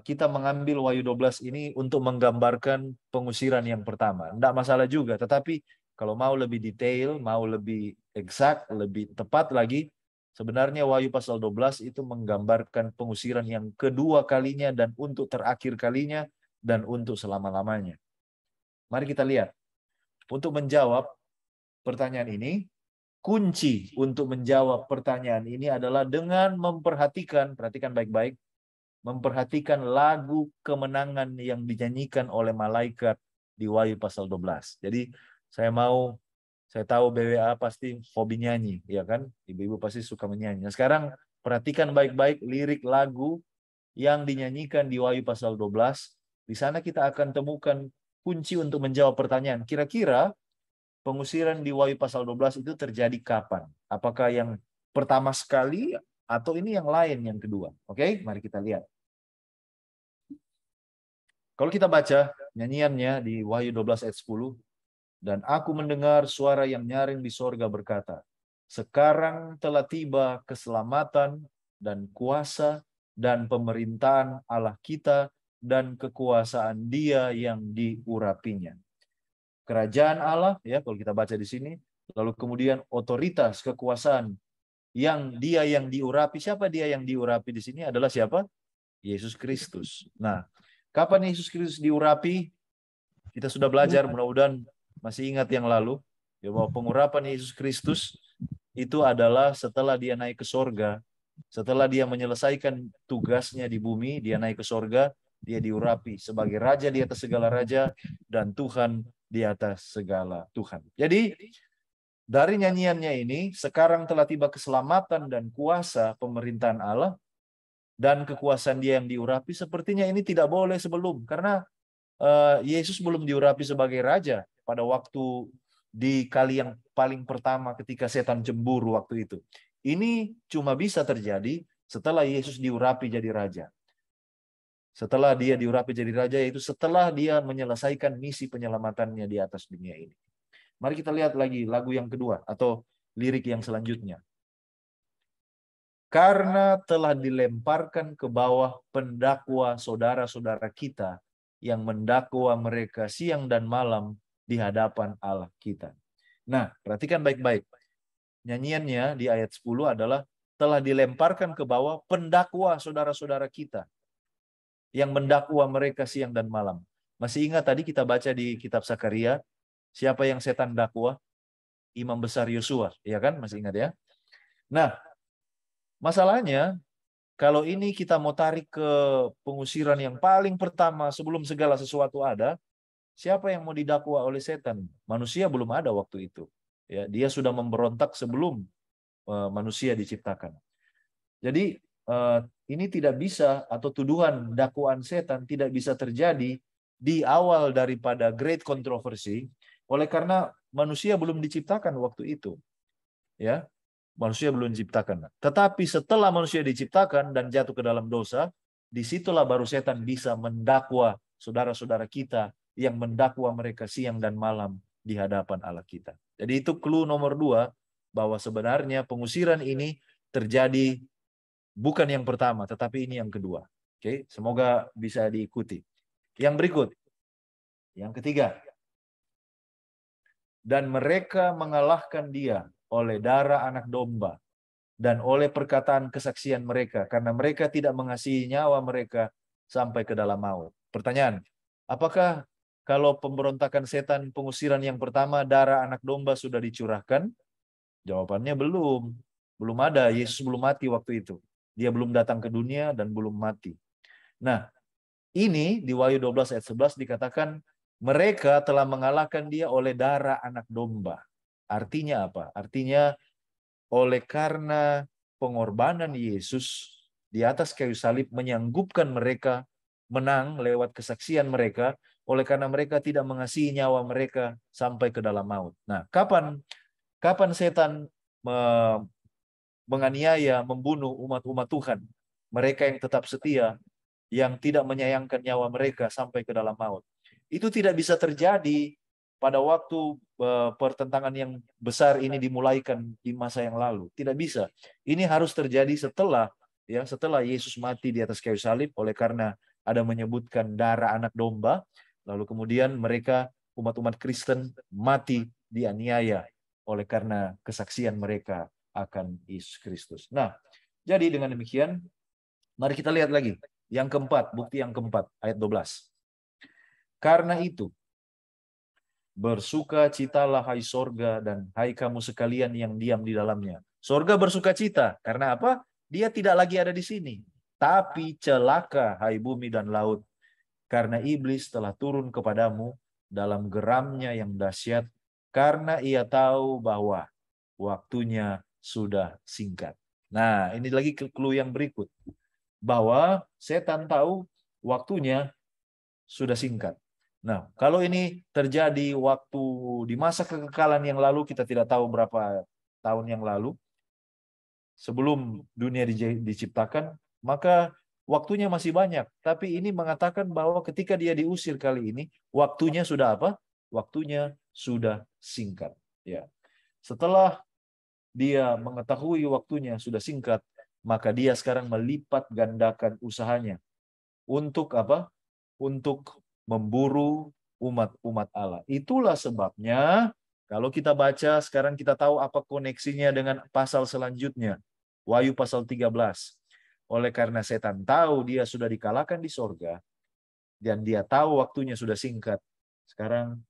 kita mengambil Wahyu 12 ini untuk menggambarkan pengusiran yang pertama. Tidak masalah juga, tetapi kalau mau lebih detail, mau lebih eksak, lebih tepat lagi, sebenarnya Wahyu pasal 12 itu menggambarkan pengusiran yang kedua kalinya dan untuk terakhir kalinya dan untuk selama-lamanya. Mari kita lihat. Untuk menjawab pertanyaan ini, kunci untuk menjawab pertanyaan ini adalah dengan memperhatikan, perhatikan baik-baik, memperhatikan lagu kemenangan yang dinyanyikan oleh malaikat di Wahyu pasal 12. Jadi saya tahu BWA pasti hobi nyanyi, ya kan? Ibu-ibu pasti suka menyanyi. Nah, sekarang perhatikan baik-baik lirik lagu yang dinyanyikan di Wahyu pasal 12. Di sana kita akan temukan kunci untuk menjawab pertanyaan. Kira-kira pengusiran di Wahyu pasal 12 itu terjadi kapan? Apakah yang pertama sekali atau ini yang lain yang kedua? Oke, mari kita lihat. Kalau kita baca nyanyiannya di Wahyu 12 ayat 10, dan aku mendengar suara yang nyaring di sorga berkata, sekarang telah tiba keselamatan dan kuasa dan pemerintahan Allah kita dan kekuasaan Dia yang diurapinya. Kerajaan Allah, ya kalau kita baca di sini, lalu kemudian otoritas, kekuasaan yang Dia yang diurapi. Siapa Dia yang diurapi di sini adalah siapa? Yesus Kristus. Nah, kapan Yesus Kristus diurapi? Kita sudah belajar, mudah-mudahan masih ingat yang lalu, ya, bahwa pengurapan Yesus Kristus itu adalah setelah Dia naik ke sorga, setelah Dia menyelesaikan tugasnya di bumi, Dia naik ke sorga, Dia diurapi sebagai Raja di atas segala raja dan Tuhan di atas segala Tuhan. Jadi dari nyanyiannya ini, sekarang telah tiba keselamatan dan kuasa pemerintahan Allah dan kekuasaan Dia yang diurapi. Sepertinya ini tidak boleh sebelum, karena Yesus belum diurapi sebagai Raja pada waktu di kali yang paling pertama ketika setan cemburu waktu itu. Ini cuma bisa terjadi setelah Yesus diurapi jadi Raja. Setelah dia diurapi jadi raja, yaitu setelah dia menyelesaikan misi penyelamatannya di atas dunia ini. Mari kita lihat lagi lagu yang kedua atau lirik yang selanjutnya. Karena telah dilemparkan ke bawah pendakwa saudara-saudara kita yang mendakwa mereka siang dan malam di hadapan Allah kita. Nah, perhatikan baik-baik. Nyanyiannya di ayat 10 adalah telah dilemparkan ke bawah pendakwa saudara-saudara kita yang mendakwa mereka siang dan malam. Masih ingat tadi kita baca di kitab Sakaria, siapa yang setan dakwa? Imam besar Yosua, ya kan? Masih ingat ya? Nah, masalahnya kalau ini kita mau tarik ke pengusiran yang paling pertama sebelum segala sesuatu ada, siapa yang mau didakwa oleh setan? Manusia belum ada waktu itu. Ya, dia sudah memberontak sebelum manusia diciptakan. Jadi ini tidak bisa, atau tuduhan dakwaan setan tidak bisa terjadi di awal daripada Great Controversy, oleh karena manusia belum diciptakan waktu itu. Ya, manusia belum diciptakan. Tetapi setelah manusia diciptakan dan jatuh ke dalam dosa, disitulah baru setan bisa mendakwa saudara-saudara kita yang mendakwa mereka siang dan malam di hadapan Allah kita. Jadi itu clue nomor 2, bahwa sebenarnya pengusiran ini terjadi bukan yang pertama, tetapi ini yang kedua. Oke, semoga bisa diikuti. Yang berikut, yang ketiga. Dan mereka mengalahkan dia oleh darah anak domba dan oleh perkataan kesaksian mereka, karena mereka tidak mengasihi nyawa mereka sampai ke dalam maut. Pertanyaan, apakah kalau pemberontakan setan pengusiran yang pertama darah anak domba sudah dicurahkan? Jawabannya belum. Belum ada. Yesus belum mati waktu itu. Dia belum datang ke dunia dan belum mati. Nah, ini di Wahyu 12 ayat 11 dikatakan mereka telah mengalahkan dia oleh darah anak domba. Artinya apa? Artinya oleh karena pengorbanan Yesus di atas kayu salib menyanggupkan mereka menang lewat kesaksian mereka, oleh karena mereka tidak mengasihi nyawa mereka sampai ke dalam maut. Nah, kapan setan menganiaya, membunuh umat-umat Tuhan, mereka yang tetap setia, yang tidak menyayangkan nyawa mereka sampai ke dalam maut? Itu tidak bisa terjadi pada waktu pertentangan yang besar ini dimulaikan di masa yang lalu. Tidak bisa. Ini harus terjadi setelah Yesus mati di atas kayu salib, oleh karena ada menyebutkan darah anak domba, lalu kemudian mereka umat-umat Kristen mati dianiaya oleh karena kesaksian mereka akan Yesus Kristus. Nah, jadi dengan demikian, mari kita lihat lagi yang keempat, bukti yang keempat, ayat 12. Karena itu, bersukacitalah hai sorga dan hai kamu sekalian yang diam di dalamnya. Sorga bersukacita, karena apa? Dia tidak lagi ada di sini. Tapi celaka hai bumi dan laut, karena iblis telah turun kepadamu dalam geramnya yang dahsyat, karena ia tahu bahwa waktunya sudah singkat. Nah, ini lagi clue yang berikut. Bahwa setan tahu waktunya sudah singkat. Nah, kalau ini terjadi waktu di masa kekekalan yang lalu, kita tidak tahu berapa tahun yang lalu, sebelum dunia diciptakan, maka waktunya masih banyak. Tapi ini mengatakan bahwa ketika dia diusir kali ini, waktunya sudah apa? Waktunya sudah singkat. Ya. Setelah dia mengetahui waktunya sudah singkat, maka dia sekarang melipat gandakan usahanya. Untuk apa? Untuk memburu umat-umat Allah. Itulah sebabnya kalau kita baca sekarang kita tahu apa koneksinya dengan pasal selanjutnya. Wahyu pasal 13. Oleh karena setan tahu dia sudah dikalahkan di sorga dan dia tahu waktunya sudah singkat. Sekarang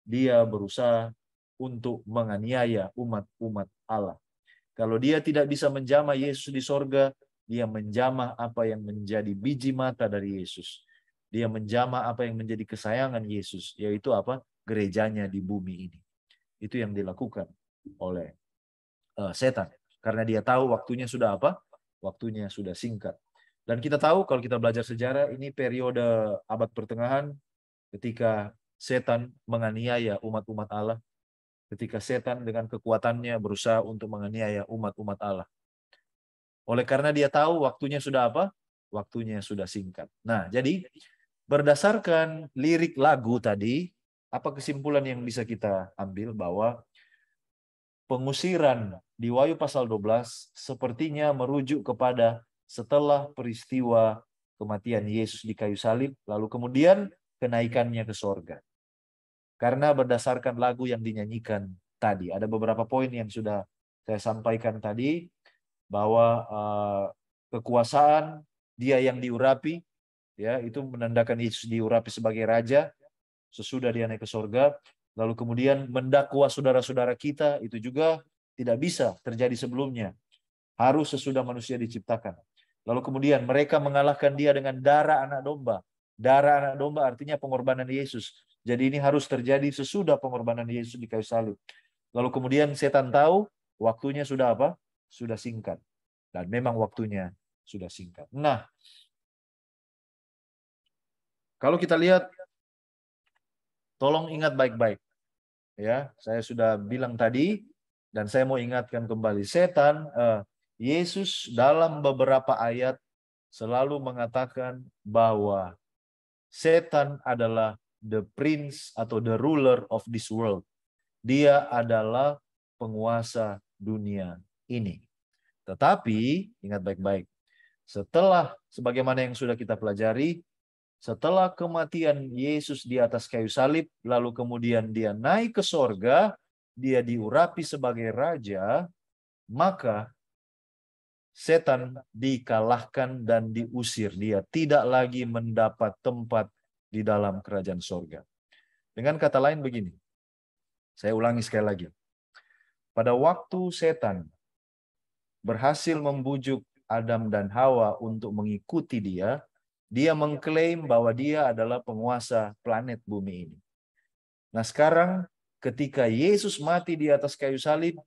dia berusaha untuk menganiaya umat-umat Allah. Kalau dia tidak bisa menjamah Yesus di sorga, dia menjamah apa yang menjadi biji mata dari Yesus. Dia menjamah apa yang menjadi kesayangan Yesus, yaitu apa? Gerejanya di bumi ini. Itu yang dilakukan oleh setan. Karena dia tahu waktunya sudah apa? Waktunya sudah singkat. Dan kita tahu kalau kita belajar sejarah, ini periode abad pertengahan ketika setan menganiaya umat-umat Allah. Ketika setan dengan kekuatannya berusaha untuk menganiaya umat-umat Allah. Oleh karena dia tahu waktunya sudah apa? waktunya sudah singkat. Nah, jadi berdasarkan lirik lagu tadi, apa kesimpulan yang bisa kita ambil? Bahwa pengusiran di Wahyu pasal 12 sepertinya merujuk kepada setelah peristiwa kematian Yesus di kayu salib, lalu kemudian kenaikannya ke sorga. Karena berdasarkan lagu yang dinyanyikan tadi, ada beberapa poin yang sudah saya sampaikan tadi, bahwa kekuasaan dia yang diurapi, ya, itu menandakan Yesus diurapi sebagai raja sesudah dia naik ke sorga. Lalu kemudian mendakwa saudara-saudara kita, itu juga tidak bisa terjadi sebelumnya. Harus sesudah manusia diciptakan. Lalu kemudian mereka mengalahkan dia dengan darah anak domba. Darah anak domba artinya pengorbanan Yesus. Jadi ini harus terjadi sesudah pengorbanan Yesus di kayu salib. Lalu kemudian setan tahu waktunya sudah apa? Sudah singkat. Dan memang waktunya sudah singkat. Nah, kalau kita lihat, tolong ingat baik-baik. Ya, saya sudah bilang tadi, dan saya mau ingatkan kembali. Yesus dalam beberapa ayat selalu mengatakan bahwa setan adalah the prince atau the ruler of this world. Dia adalah penguasa dunia ini. Tetapi, ingat baik-baik, setelah, sebagaimana yang sudah kita pelajari, setelah kematian Yesus di atas kayu salib, lalu kemudian dia naik ke sorga, dia diurapi sebagai raja, maka setan dikalahkan dan diusir. Dia tidak lagi mendapat tempat di dalam kerajaan sorga. Dengan kata lain begini, saya ulangi sekali lagi. Pada waktu setan berhasil membujuk Adam dan Hawa untuk mengikuti dia, dia mengklaim bahwa dia adalah penguasa planet bumi ini. Nah sekarang ketika Yesus mati di atas kayu salib,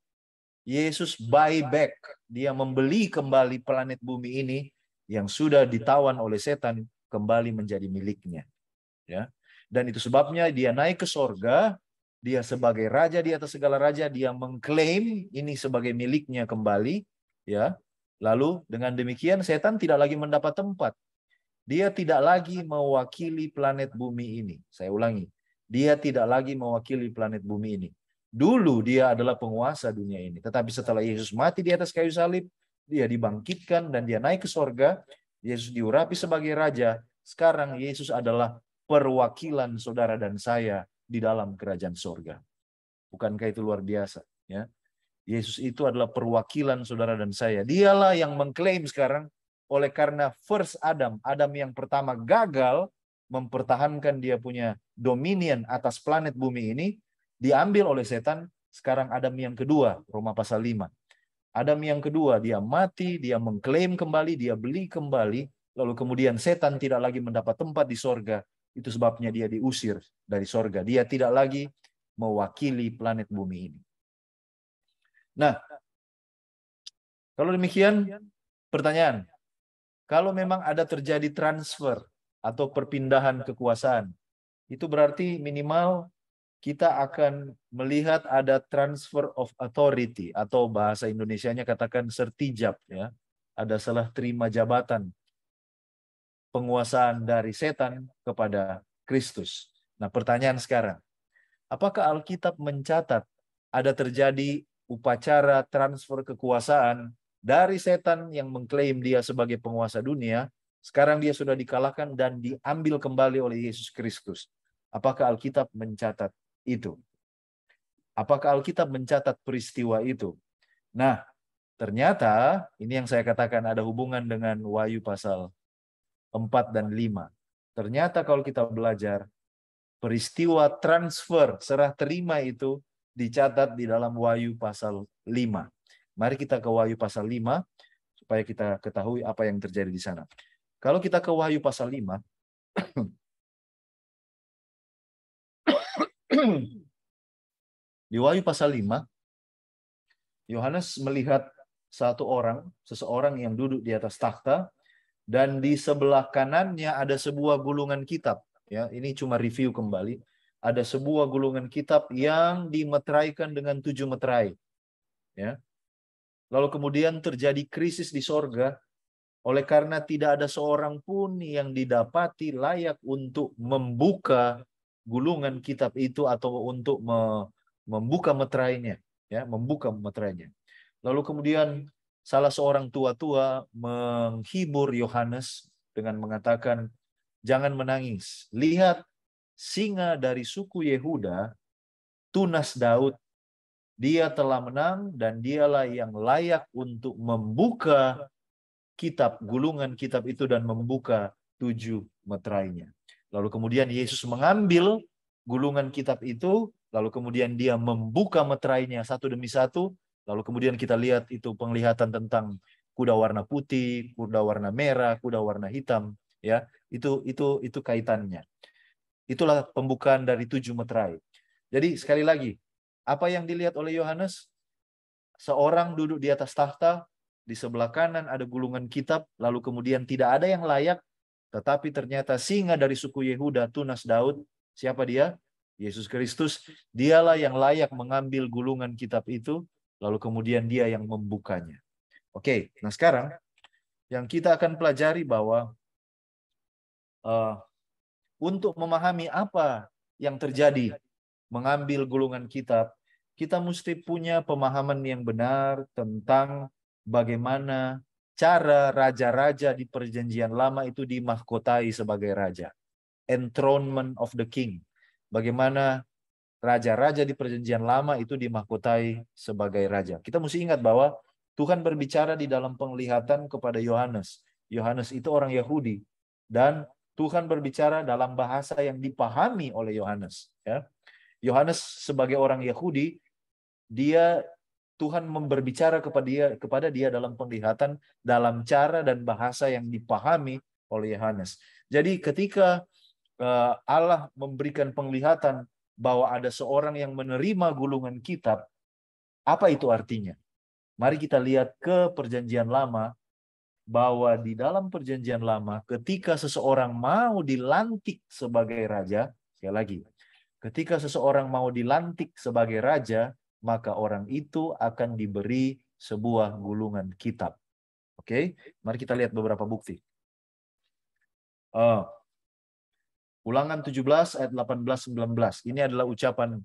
Yesus buy back, dia membeli kembali planet bumi ini yang sudah ditawan oleh setan kembali menjadi miliknya. Ya. Dan itu sebabnya dia naik ke sorga, dia sebagai raja di atas segala raja, dia mengklaim ini sebagai miliknya kembali. Ya. Lalu dengan demikian setan tidak lagi mendapat tempat. Dia tidak lagi mewakili planet bumi ini. Saya ulangi, dia tidak lagi mewakili planet bumi ini. Dulu dia adalah penguasa dunia ini. Tetapi setelah Yesus mati di atas kayu salib, dia dibangkitkan dan dia naik ke sorga. Yesus diurapi sebagai raja. Sekarang Yesus adalah perwakilan saudara dan saya di dalam kerajaan sorga. Bukankah itu luar biasa? Ya, Yesus itu adalah perwakilan saudara dan saya. Dialah yang mengklaim sekarang, oleh karena first Adam, Adam yang pertama gagal mempertahankan dia punya dominion atas planet bumi ini, diambil oleh setan. Sekarang Adam yang kedua, Roma pasal 5. Adam yang kedua, dia mati, dia mengklaim kembali, dia beli kembali, lalu kemudian setan tidak lagi mendapat tempat di sorga. Itu sebabnya dia diusir dari sorga. Dia tidak lagi mewakili planet bumi ini. Nah, kalau demikian, pertanyaan, kalau memang ada terjadi transfer atau perpindahan kekuasaan, itu berarti minimal kita akan melihat ada transfer of authority, atau bahasa Indonesianya katakan sertijab, ya. Ada salah terima jabatan penguasaan dari setan kepada Kristus. Nah, pertanyaan sekarang, apakah Alkitab mencatat ada terjadi upacara transfer kekuasaan dari setan yang mengklaim dia sebagai penguasa dunia, sekarang dia sudah dikalahkan dan diambil kembali oleh Yesus Kristus? Apakah Alkitab mencatat itu? Apakah Alkitab mencatat peristiwa itu? Nah, ternyata ini yang saya katakan ada hubungan dengan Wahyu pasal 4 dan 5. Ternyata kalau kita belajar, peristiwa transfer, serah terima itu dicatat di dalam Wahyu pasal 5. Mari kita ke Wahyu pasal 5 supaya kita ketahui apa yang terjadi di sana. Kalau kita ke Wahyu pasal 5, di Wahyu pasal 5, Yohanes melihat seseorang yang duduk di atas takhta, dan di sebelah kanannya ada sebuah gulungan kitab. Ya, ini cuma review kembali. Ada sebuah gulungan kitab yang dimeteraikan dengan 7 meterai. Ya. Lalu kemudian terjadi krisis di sorga Oleh karena tidak ada seorang pun yang didapati layak untuk membuka gulungan kitab itu atau untuk membuka meterainya, ya, membuka meterainya. Lalu kemudian salah seorang tua-tua menghibur Yohanes dengan mengatakan, "Jangan menangis. Lihat, singa dari suku Yehuda, tunas Daud, dia telah menang dan dialah yang layak untuk membuka kitab, gulungan kitab itu dan membuka 7 meterainya." Lalu kemudian Yesus mengambil gulungan kitab itu, lalu kemudian dia membuka meterainya satu demi satu, lalu kemudian kita lihat itu penglihatan tentang kuda warna putih, kuda warna merah, kuda warna hitam, ya. Itu kaitannya. Itulah pembukaan dari 7 meterai. Jadi sekali lagi, apa yang dilihat oleh Yohanes? Seorang duduk di atas tahta, di sebelah kanan ada gulungan kitab, lalu kemudian tidak ada yang layak, tetapi ternyata singa dari suku Yehuda, tunas Daud, siapa dia? Yesus Kristus. Dialah yang layak mengambil gulungan kitab itu, lalu kemudian dia yang membukanya. Oke, nah sekarang yang kita akan pelajari bahwa untuk memahami apa yang terjadi mengambil gulungan kitab, kita mesti punya pemahaman yang benar tentang bagaimana cara raja-raja di perjanjian lama itu dimahkotai sebagai raja. Enthronement of the king. Bagaimana raja-raja di perjanjian lama itu dimahkotai sebagai raja. Kita mesti ingat bahwa Tuhan berbicara di dalam penglihatan kepada Yohanes. Yohanes itu orang Yahudi. Dan Tuhan berbicara dalam bahasa yang dipahami oleh Yohanes. Ya. Yohanes sebagai orang Yahudi, Tuhan berbicara kepada dia dalam penglihatan, dalam cara dan bahasa yang dipahami oleh Yohanes. Jadi ketika Allah memberikan penglihatan bahwa ada seorang yang menerima gulungan kitab, apa itu artinya? Mari kita lihat ke perjanjian lama, bahwa di dalam perjanjian lama ketika seseorang mau dilantik sebagai raja, sekali lagi, ketika seseorang mau dilantik sebagai raja, maka orang itu akan diberi sebuah gulungan kitab. Oke, mari kita lihat beberapa bukti. Ulangan 17 ayat 18-19. Ini adalah ucapan,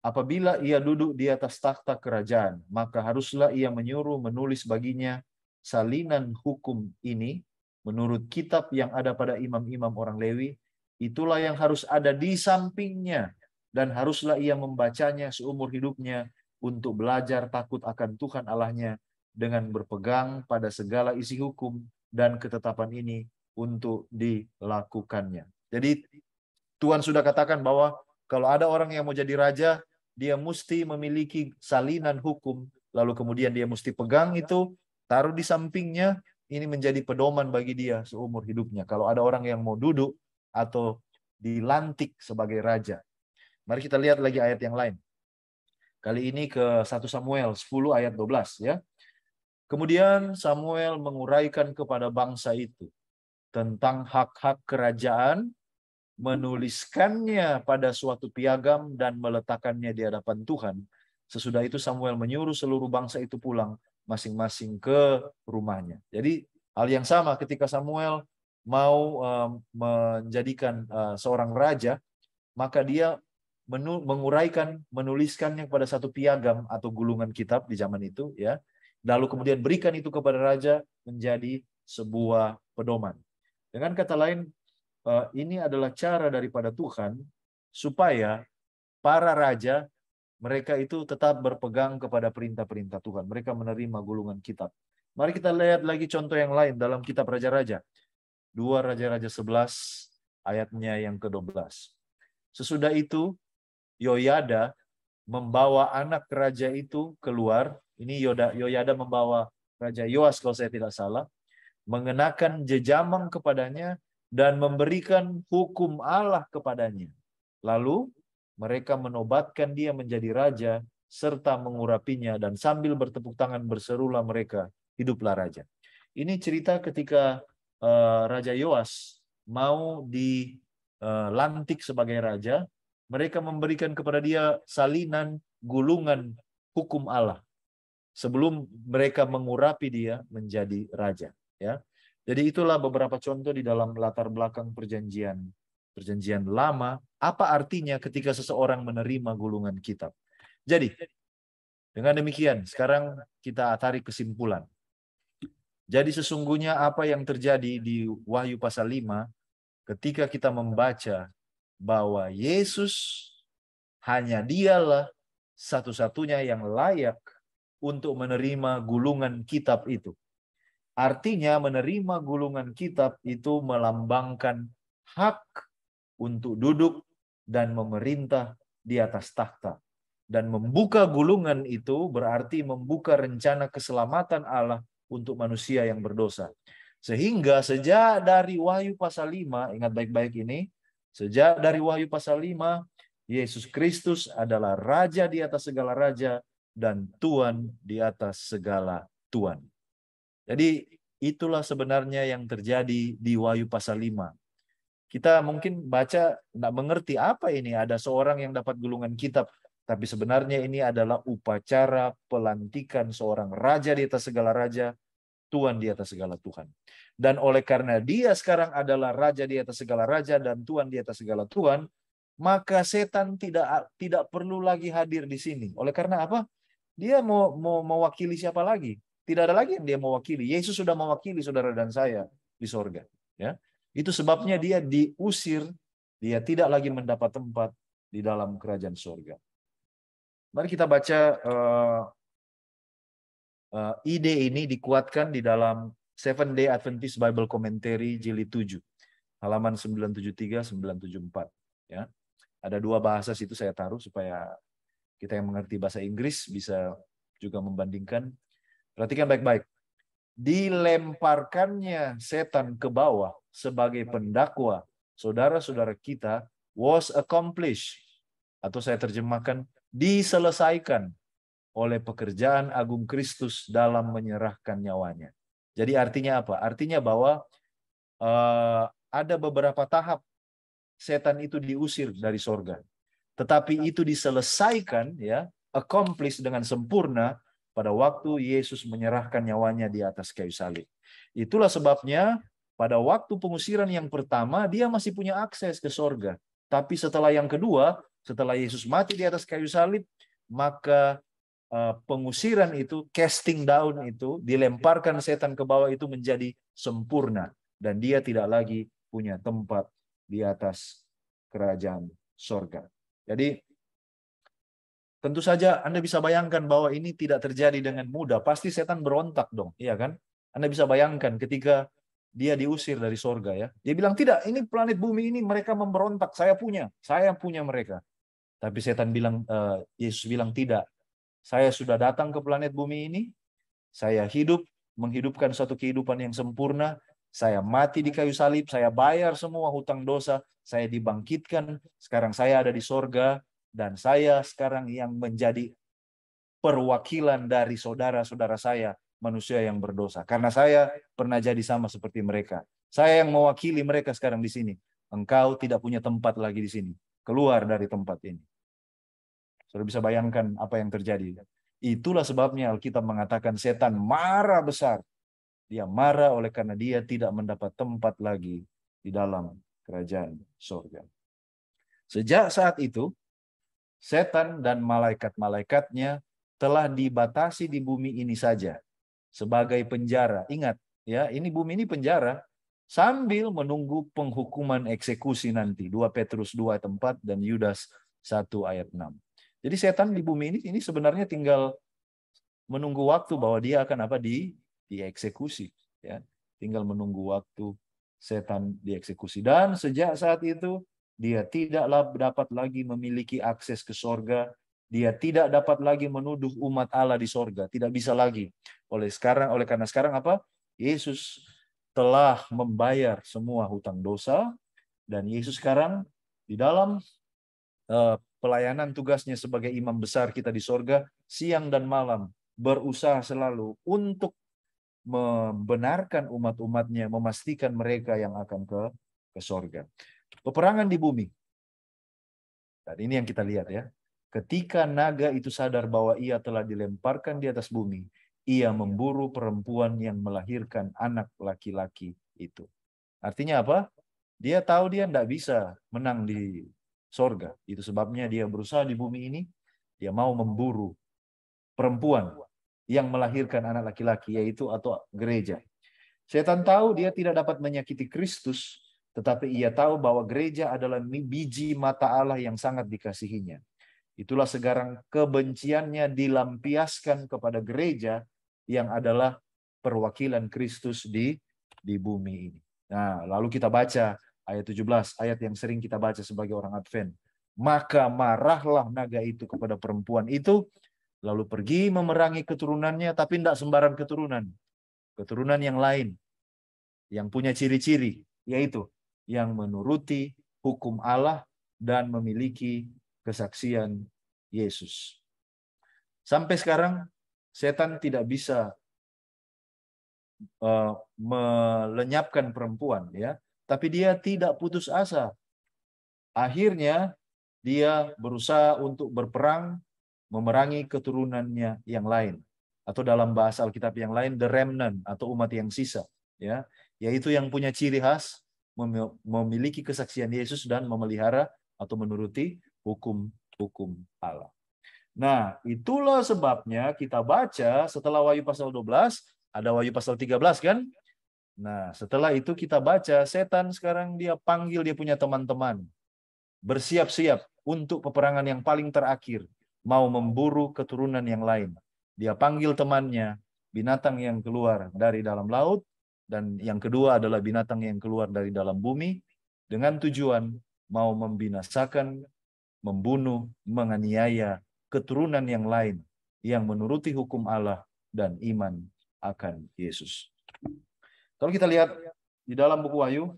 apabila ia duduk di atas takhta kerajaan, maka haruslah ia menulis baginya salinan hukum ini menurut kitab yang ada pada imam-imam orang Lewi. Itulah yang harus ada di sampingnya, dan haruslah ia membacanya seumur hidupnya untuk belajar takut akan Tuhan Allahnya dengan berpegang pada segala isi hukum dan ketetapan ini untuk dilakukannya. Jadi Tuhan sudah katakan bahwa kalau ada orang yang mau jadi raja, dia mesti memiliki salinan hukum, lalu kemudian dia mesti pegang itu, taruh di sampingnya, ini menjadi pedoman bagi dia seumur hidupnya. Kalau ada orang yang mau duduk atau dilantik sebagai raja. Mari kita lihat lagi ayat yang lain. Kali ini ke 1 Samuel 10 ayat 12 ya. Kemudian Samuel menguraikan kepada bangsa itu tentang hak-hak kerajaan, menuliskannya pada suatu piagam dan meletakkannya di hadapan Tuhan. Sesudah itu Samuel menyuruh seluruh bangsa itu pulang masing-masing ke rumahnya. Jadi hal yang sama ketika Samuel mau menjadikan seorang raja, maka dia menuliskannya kepada satu piagam atau gulungan kitab di zaman itu, ya. Lalu kemudian berikan itu kepada raja menjadi sebuah pedoman. Dengan kata lain, ini adalah cara daripada Tuhan supaya para raja mereka itu tetap berpegang kepada perintah-perintah Tuhan. Mereka menerima gulungan kitab. Mari kita lihat lagi contoh yang lain dalam kitab Raja-Raja. 2 Raja-Raja 11 ayatnya yang ke-12. Sesudah itu Yoyada membawa anak raja itu keluar. Ini Yoyada membawa Raja Yoas kalau saya tidak salah. Mengenakan jejamang kepadanya dan memberikan hukum Allah kepadanya. Lalu mereka menobatkan dia menjadi raja serta mengurapinya, dan sambil bertepuk tangan berserulah mereka, hiduplah raja. Ini cerita ketika Raja Yoas mau dilantik sebagai raja, mereka memberikan kepada dia salinan gulungan hukum Allah sebelum mereka mengurapi dia menjadi raja. Ya, Jadi itulah beberapa contoh di dalam latar belakang perjanjian lama. Apa artinya ketika seseorang menerima gulungan kitab? Jadi, dengan demikian, sekarang kita tarik kesimpulan. Jadi sesungguhnya apa yang terjadi di Wahyu pasal 5, ketika kita membaca bahwa Yesus hanya dialah satu-satunya yang layak untuk menerima gulungan kitab itu. Artinya menerima gulungan kitab itu melambangkan hak untuk duduk dan memerintah di atas takhta. Dan membuka gulungan itu berarti membuka rencana keselamatan Allah untuk manusia yang berdosa. Sehingga sejak dari Wahyu pasal 5, ingat baik-baik ini, sejak dari Wahyu pasal 5, Yesus Kristus adalah Raja di atas segala Raja dan Tuhan di atas segala Tuhan. Jadi itulah sebenarnya yang terjadi di Wahyu pasal 5. Kita mungkin baca tidak mengerti apa ini, ada seorang yang dapat gulungan kitab. Tapi sebenarnya ini adalah upacara pelantikan seorang raja di atas segala raja, Tuhan di atas segala Tuhan. Dan oleh karena dia sekarang adalah raja di atas segala raja dan Tuhan di atas segala Tuhan, maka setan tidak perlu lagi hadir di sini. Oleh karena apa? Dia mau mewakili siapa lagi? Tidak ada lagi yang dia mewakili. Yesus sudah mewakili saudara dan saya di sorga. Ya, itu sebabnya dia diusir, dia tidak lagi mendapat tempat di dalam kerajaan sorga. Mari kita baca ide ini dikuatkan di dalam Seventh Day Adventist Bible Commentary jilid 7, halaman 973-974. Ya, ada dua bahasa situ saya taruh supaya kita yang mengerti bahasa Inggris bisa juga membandingkan. Perhatikan baik-baik. Dilemparkannya setan ke bawah sebagai pendakwa saudara-saudara kita was accomplished, atau saya terjemahkan diselesaikan oleh pekerjaan agung Kristus dalam menyerahkan nyawanya. Jadi artinya apa? Artinya bahwa ada beberapa tahap setan itu diusir dari sorga. Tetapi itu diselesaikan, ya, accomplish dengan sempurna pada waktu Yesus menyerahkan nyawanya di atas kayu salib. Itulah sebabnya pada waktu pengusiran yang pertama dia masih punya akses ke sorga. Tapi setelah yang kedua, setelah Yesus mati di atas kayu salib, maka pengusiran itu, casting down itu, dilemparkan setan ke bawah itu menjadi sempurna. Dan dia tidak lagi punya tempat di atas kerajaan sorga. Jadi tentu saja Anda bisa bayangkan bahwa ini tidak terjadi dengan mudah. Pasti setan berontak dong, iya kan? Anda bisa bayangkan ketika dia diusir dari sorga, ya. Dia bilang, tidak, ini planet bumi ini mereka memberontak, saya punya mereka. Tapi setan bilang, Yesus bilang, tidak. Saya sudah datang ke planet bumi ini, saya hidup, menghidupkan suatu kehidupan yang sempurna, saya mati di kayu salib, saya bayar semua hutang dosa, saya dibangkitkan, sekarang saya ada di sorga, dan saya sekarang yang menjadi perwakilan dari saudara-saudara saya, manusia yang berdosa. Karena saya pernah jadi sama seperti mereka. Saya yang mewakili mereka sekarang di sini. Engkau tidak punya tempat lagi di sini. Keluar dari tempat ini. Sudah bisa bayangkan apa yang terjadi. Itulah sebabnya Alkitab mengatakan setan marah besar. Dia marah oleh karena dia tidak mendapat tempat lagi di dalam kerajaan surga. Sejak saat itu, setan dan malaikat-malaikatnya telah dibatasi di bumi ini saja sebagai penjara. Ingat, ya, ini bumi ini penjara sambil menunggu penghukuman eksekusi nanti. 2 Petrus 2 ayat 4 dan Yudas 1 ayat 6. Jadi setan di bumi ini sebenarnya tinggal menunggu waktu bahwa dia akan dieksekusi, ya. Tinggal menunggu waktu setan dieksekusi. Dan sejak saat itu dia tidaklah dapat lagi memiliki akses ke sorga. Dia tidak dapat lagi menuduh umat Allah di sorga. Tidak bisa lagi. Oleh karena sekarang apa? Yesus telah membayar semua hutang dosa. Dan Yesus sekarang di dalam pelayanan tugasnya sebagai imam besar kita di sorga, siang dan malam berusaha selalu untuk membenarkan umat-umatnya, memastikan mereka yang akan ke sorga. Peperangan di bumi. Dan ini yang kita lihat, ya. Ketika naga itu sadar bahwa ia telah dilemparkan di atas bumi, ia memburu perempuan yang melahirkan anak laki-laki itu. Artinya apa? Dia tahu dia tidak bisa menang di sorga. Itu sebabnya dia berusaha di bumi ini. Dia mau memburu perempuan yang melahirkan anak laki-laki, yaitu atau gereja. Setan tahu dia tidak dapat menyakiti Kristus, tetapi ia tahu bahwa gereja adalah biji mata Allah yang sangat dikasihinya. Itulah sekarang kebenciannya dilampiaskan kepada gereja yang adalah perwakilan Kristus di bumi ini. Nah, lalu kita baca ayat 17, ayat yang sering kita baca sebagai orang Advent. Maka marahlah naga itu kepada perempuan itu, lalu pergi memerangi keturunannya, tapi tidak sembarang keturunan. Keturunan yang lain, yang punya ciri-ciri, yaitu yang menuruti hukum Allah dan memiliki kesaksian Yesus. Sampai sekarang, setan tidak bisa melenyapkan perempuan, ya, tapi dia tidak putus asa. Akhirnya dia berusaha untuk berperang, memerangi keturunannya yang lain, atau dalam bahasa Alkitab yang lain, the remnant atau umat yang sisa, ya, yaitu yang punya ciri khas memiliki kesaksian Yesus dan memelihara atau menuruti hukum Allah. Nah, itulah sebabnya kita baca setelah Wahyu pasal 12, ada Wahyu pasal 13 kan? Nah, setelah itu kita baca, setan sekarang dia panggil dia punya teman-teman. Bersiap-siap untuk peperangan yang paling terakhir. Mau memburu keturunan yang lain. Dia panggil temannya, binatang yang keluar dari dalam laut, dan yang kedua adalah binatang yang keluar dari dalam bumi, dengan tujuan mau membinasakan, membunuh, menganiaya keturunan yang lain yang menuruti hukum Allah dan iman akan Yesus. Kalau kita lihat di dalam buku Wahyu,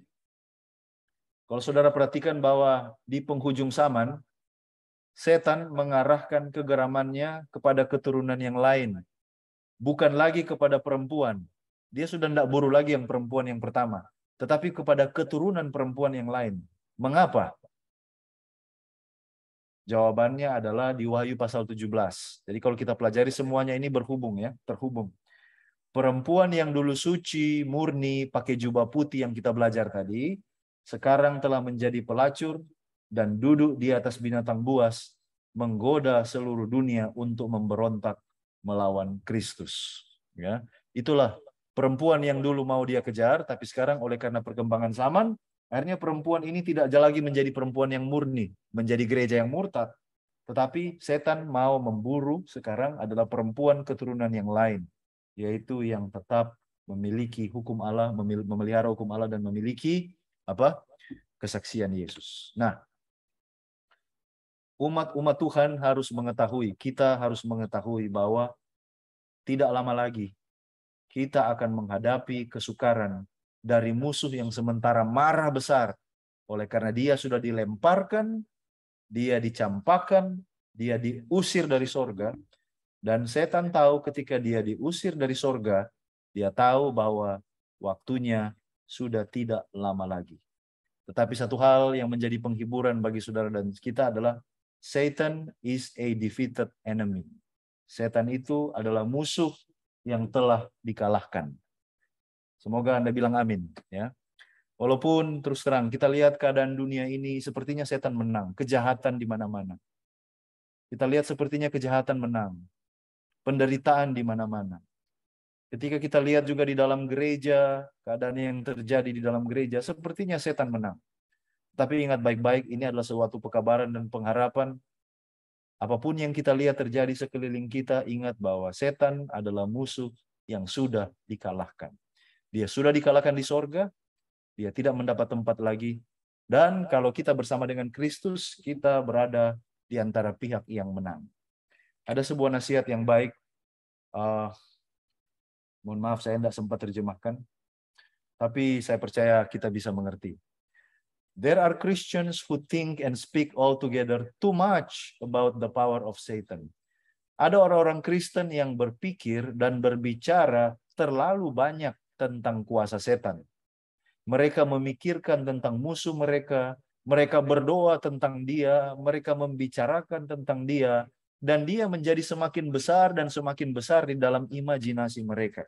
kalau saudara perhatikan bahwa di penghujung zaman, setan mengarahkan kegeramannya kepada keturunan yang lain. Bukan lagi kepada perempuan. Dia sudah tidak buru lagi yang perempuan yang pertama. Tetapi kepada keturunan perempuan yang lain. Mengapa? Jawabannya adalah di Wahyu pasal 17. Jadi kalau kita pelajari semuanya ini berhubung, ya, terhubung. Perempuan yang dulu suci, murni, pakai jubah putih yang kita belajar tadi, sekarang telah menjadi pelacur dan duduk di atas binatang buas, menggoda seluruh dunia untuk memberontak melawan Kristus. Ya, itulah perempuan yang dulu mau dia kejar, tapi sekarang oleh karena perkembangan zaman, akhirnya perempuan ini tidak lagi menjadi perempuan yang murni, menjadi gereja yang murtad, tetapi setan mau memburu sekarang adalah perempuan keturunan yang lain, yaitu yang tetap memiliki hukum Allah, memelihara hukum Allah dan memiliki apa? Kesaksian Yesus. Nah, umat Tuhan harus mengetahui, kita harus mengetahui bahwa tidak lama lagi kita akan menghadapi kesukaran dari musuh yang sementara marah besar. Oleh karena dia sudah dilemparkan, dia dicampakkan, dia diusir dari sorga. Dan setan tahu ketika dia diusir dari sorga, dia tahu bahwa waktunya sudah tidak lama lagi. Tetapi satu hal yang menjadi penghiburan bagi saudara dan kita adalah Satan is a defeated enemy. Setan itu adalah musuh yang telah dikalahkan. Semoga Anda bilang amin, ya. Walaupun terus terang kita lihat keadaan dunia ini sepertinya setan menang, kejahatan di mana-mana. Kita lihat sepertinya kejahatan menang, penderitaan di mana-mana. Ketika kita lihat juga di dalam gereja, keadaan yang terjadi di dalam gereja, sepertinya setan menang. Tapi ingat baik-baik, ini adalah suatu pekabaran dan pengharapan. Apapun yang kita lihat terjadi sekeliling kita, ingat bahwa setan adalah musuh yang sudah dikalahkan. Dia sudah dikalahkan di sorga, dia tidak mendapat tempat lagi. Dan kalau kita bersama dengan Kristus, kita berada di antara pihak yang menang. Ada sebuah nasihat yang baik, mohon maaf saya tidak sempat terjemahkan, tapi saya percaya kita bisa mengerti. There are Christians who think and speak altogether too much about the power of Satan. Ada orang-orang Kristen yang berpikir dan berbicara terlalu banyak tentang kuasa setan. Mereka memikirkan tentang musuh mereka, mereka berdoa tentang dia, mereka membicarakan tentang dia, dan dia menjadi semakin besar dan semakin besar di dalam imajinasi mereka.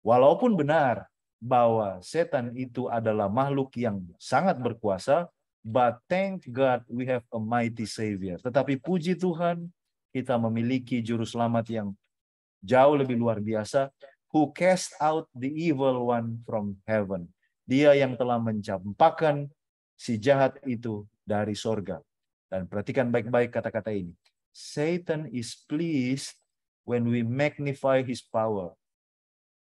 Walaupun benar, bahwa setan itu adalah makhluk yang sangat berkuasa, but thank God we have a mighty Savior. Tetapi puji Tuhan, kita memiliki juru selamat yang jauh lebih luar biasa, who cast out the evil one from heaven. Dia yang telah mencampakkan si jahat itu dari sorga. Dan perhatikan baik-baik kata-kata ini. Satan is pleased when we magnify his power.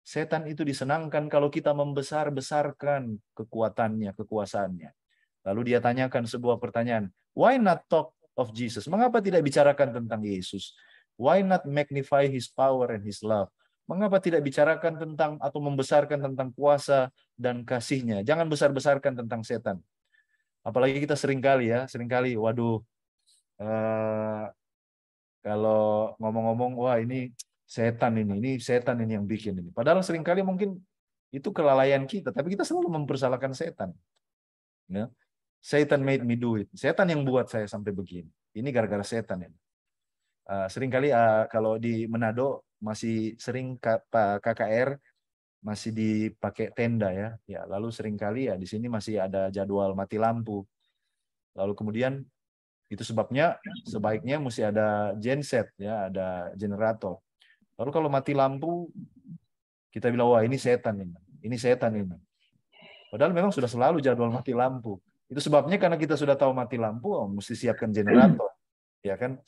Setan itu disenangkan kalau kita membesar-besarkan kekuatannya, kekuasaannya. Lalu dia tanyakan sebuah pertanyaan. Why not talk of Jesus? Mengapa tidak bicarakan tentang Yesus? Why not magnify his power and his love? Mengapa tidak bicarakan tentang atau membesarkan tentang kuasa dan kasihnya? Jangan besar-besarkan tentang setan. Apalagi kita seringkali waduh, kalau ngomong-ngomong, wah ini setan ini setan ini yang bikin ini. Padahal seringkali mungkin itu kelalaian kita, tapi kita selalu mempersalahkan setan. Ya. Satan made me do it. Setan yang buat saya sampai begini. Ini gara-gara setan ini. Seringkali kalau di Manado masih sering KKR masih dipakai tenda ya. Ya, lalu seringkali ya di sini masih ada jadwal mati lampu. Lalu kemudian itu sebabnya sebaiknya mesti ada genset ya, ada generator. Lalu kalau mati lampu kita bilang wah ini setan ini. Ini setan ini. Padahal memang sudah selalu jadwal mati lampu. Itu sebabnya karena kita sudah tahu mati lampu, mesti siapkan generator. Ya kan?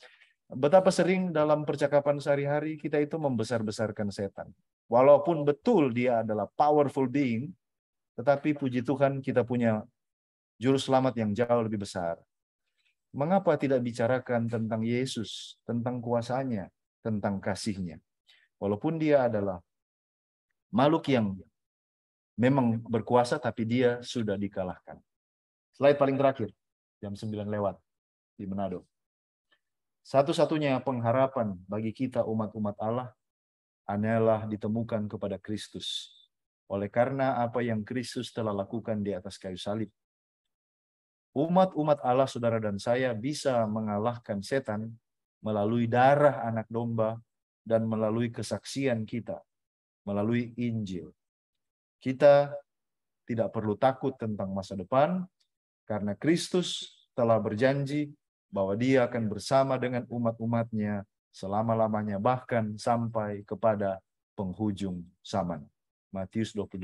Betapa sering dalam percakapan sehari-hari kita itu membesar-besarkan setan. Walaupun betul dia adalah powerful being, tetapi puji Tuhan kita punya juru selamat yang jauh lebih besar. Mengapa tidak bicarakan tentang Yesus, tentang kuasanya, tentang kasihnya? Walaupun dia adalah makhluk yang memang berkuasa, tapi dia sudah dikalahkan. Slide paling terakhir, jam 9 lewat di Manado. Satu-satunya pengharapan bagi kita umat-umat Allah hanyalah ditemukan kepada Kristus. Oleh karena apa yang Kristus telah lakukan di atas kayu salib. Umat-umat Allah, saudara dan saya, bisa mengalahkan setan melalui darah anak domba dan melalui kesaksian kita, melalui Injil. Kita tidak perlu takut tentang masa depan, karena Kristus telah berjanji bahwa dia akan bersama dengan umat-umatnya selama-lamanya, bahkan sampai kepada penghujung zaman. Matius 28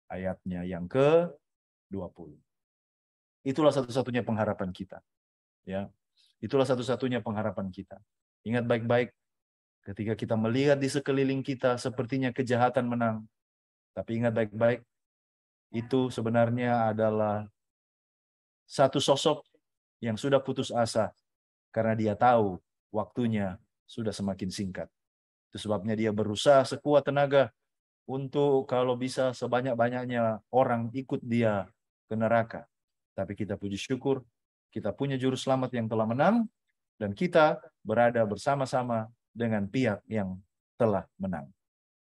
ayatnya yang ke-20. Itulah satu-satunya pengharapan kita. Ya, itulah satu-satunya pengharapan kita. Ingat baik-baik, ketika kita melihat di sekeliling kita sepertinya kejahatan menang, tapi ingat baik-baik, itu sebenarnya adalah satu sosok yang sudah putus asa karena dia tahu waktunya sudah semakin singkat. Itu sebabnya dia berusaha sekuat tenaga untuk kalau bisa sebanyak-banyaknya orang ikut dia ke neraka. Tapi kita puji syukur, kita punya juru selamat yang telah menang, dan kita berada bersama-sama dengan pihak yang telah menang.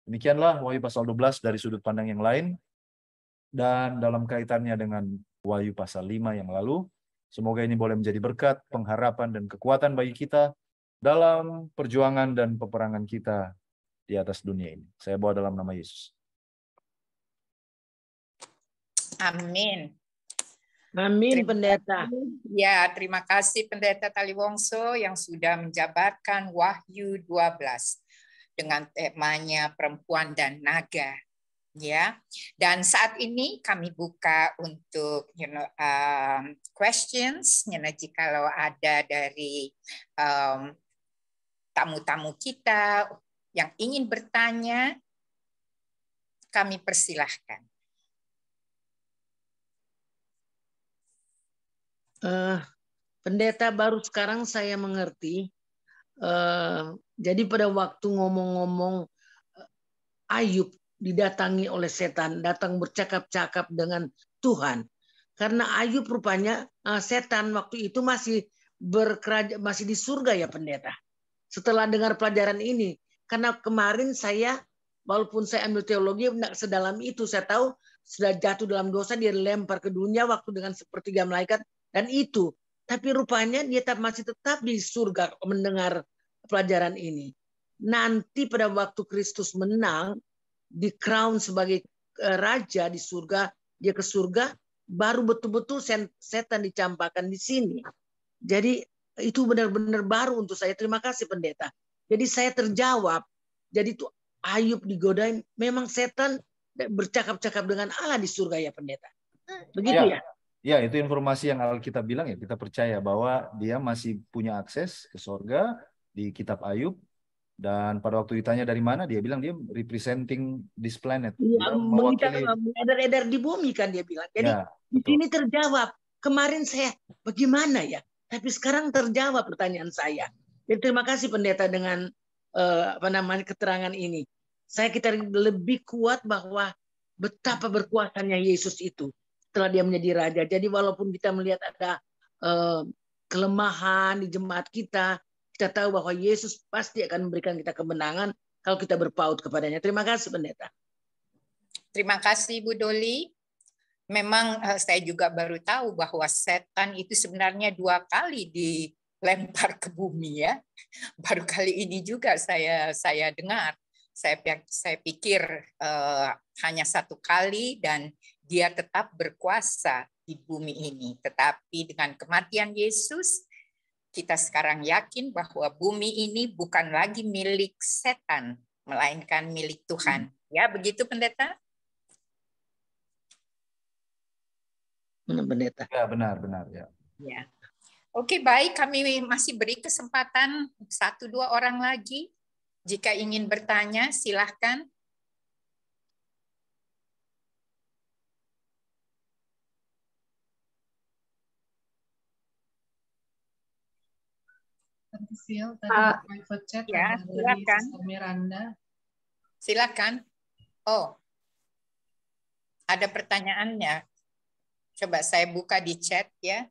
Demikianlah Wahyu pasal 12 dari sudut pandang yang lain, dan dalam kaitannya dengan Wahyu pasal 5 yang lalu, semoga ini boleh menjadi berkat, pengharapan, dan kekuatan bagi kita dalam perjuangan dan peperangan kita di atas dunia ini. Saya bawa dalam nama Yesus. Amin. Amin, Pendeta. Ya, terima kasih Pendeta Taliwongso yang sudah menjabarkan Wahyu 12 dengan temanya perempuan dan naga. Ya, dan saat ini kami buka untuk questions. Jikalau ada dari tamu-tamu kita yang ingin bertanya, kami persilahkan. Pendeta, baru sekarang saya mengerti. Jadi pada waktu ngomong-ngomong Ayub didatangi oleh setan, datang bercakap-cakap dengan Tuhan. Karena Ayub rupanya setan waktu itu masih di surga ya Pendeta. Setelah dengar pelajaran ini, karena kemarin saya, walaupun saya ambil teologi tidak sedalam itu, saya tahu sudah jatuh dalam dosa, dia dilempar ke dunia waktu dengan sepertiga malaikat dan itu. Tapi rupanya dia masih tetap di surga mendengar pelajaran ini. Nanti pada waktu Kristus menang, di crown sebagai raja di surga, dia ke surga, baru betul-betul setan dicampakkan di sini. Jadi itu benar-benar baru untuk saya. Terima kasih pendeta. Jadi saya terjawab. Jadi itu Ayub digodain, memang setan bercakap-cakap dengan Allah di surga ya pendeta. Begitu ya? Ya, itu informasi yang Alkitab bilang ya, kita percaya bahwa dia masih punya akses ke surga di kitab Ayub. Dan pada waktu ditanya dari mana, dia bilang dia representing this planet. Ya, Dia mewakili. edar-edar di bumi kan dia bilang. Jadi Ya, di sini terjawab. Kemarin saya bagaimana ya? Tapi sekarang terjawab pertanyaan saya. Jadi terima kasih pendeta dengan keterangan ini. Kita lebih kuat bahwa betapa berkuasanya Yesus itu setelah dia menjadi raja. Jadi walaupun kita melihat ada kelemahan di jemaat kita tahu bahwa Yesus pasti akan memberikan kita kemenangan kalau kita berpaut kepadanya. Terima kasih pendeta. Terima kasih Bu Doli. Memang saya juga baru tahu bahwa setan itu sebenarnya 2 kali dilempar ke bumi ya. Baru kali ini juga saya dengar. Saya pikir hanya 1 kali dan dia tetap berkuasa di bumi ini. Tetapi dengan kematian Yesus, kita sekarang yakin bahwa bumi ini bukan lagi milik setan, melainkan milik Tuhan. Ya, begitu pendeta? Pendeta. Ya, benar ya. Ya. Oke, baik, kami masih beri kesempatan 1-2 orang lagi. Jika ingin bertanya, silahkan. Private chat Ya, ada silakan. Sister Miranda. Silakan. Oh, ada pertanyaannya. Coba saya buka di chat ya.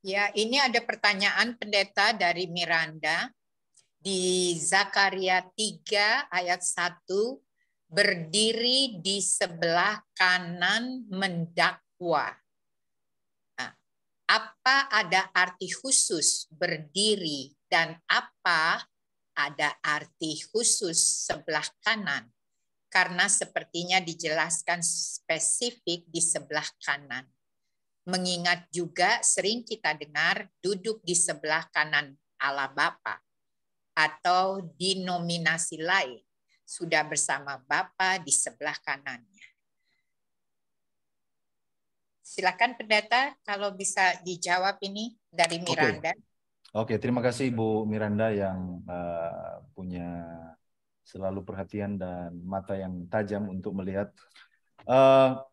Ya, ini ada pertanyaan pendeta dari Miranda di Zakaria 3 ayat 1, berdiri di sebelah kanan mendakwa. Nah, apa ada arti khusus berdiri dan apa ada arti khusus sebelah kanan? Karena sepertinya dijelaskan spesifik di sebelah kanan. Mengingat juga sering kita dengar duduk di sebelah kanan Allah Bapa atau denominasi lain sudah bersama Bapa di sebelah kanannya. Silakan pendeta kalau bisa dijawab ini dari Miranda. Oke, terima kasih Bu Miranda yang punya selalu perhatian dan mata yang tajam untuk melihat.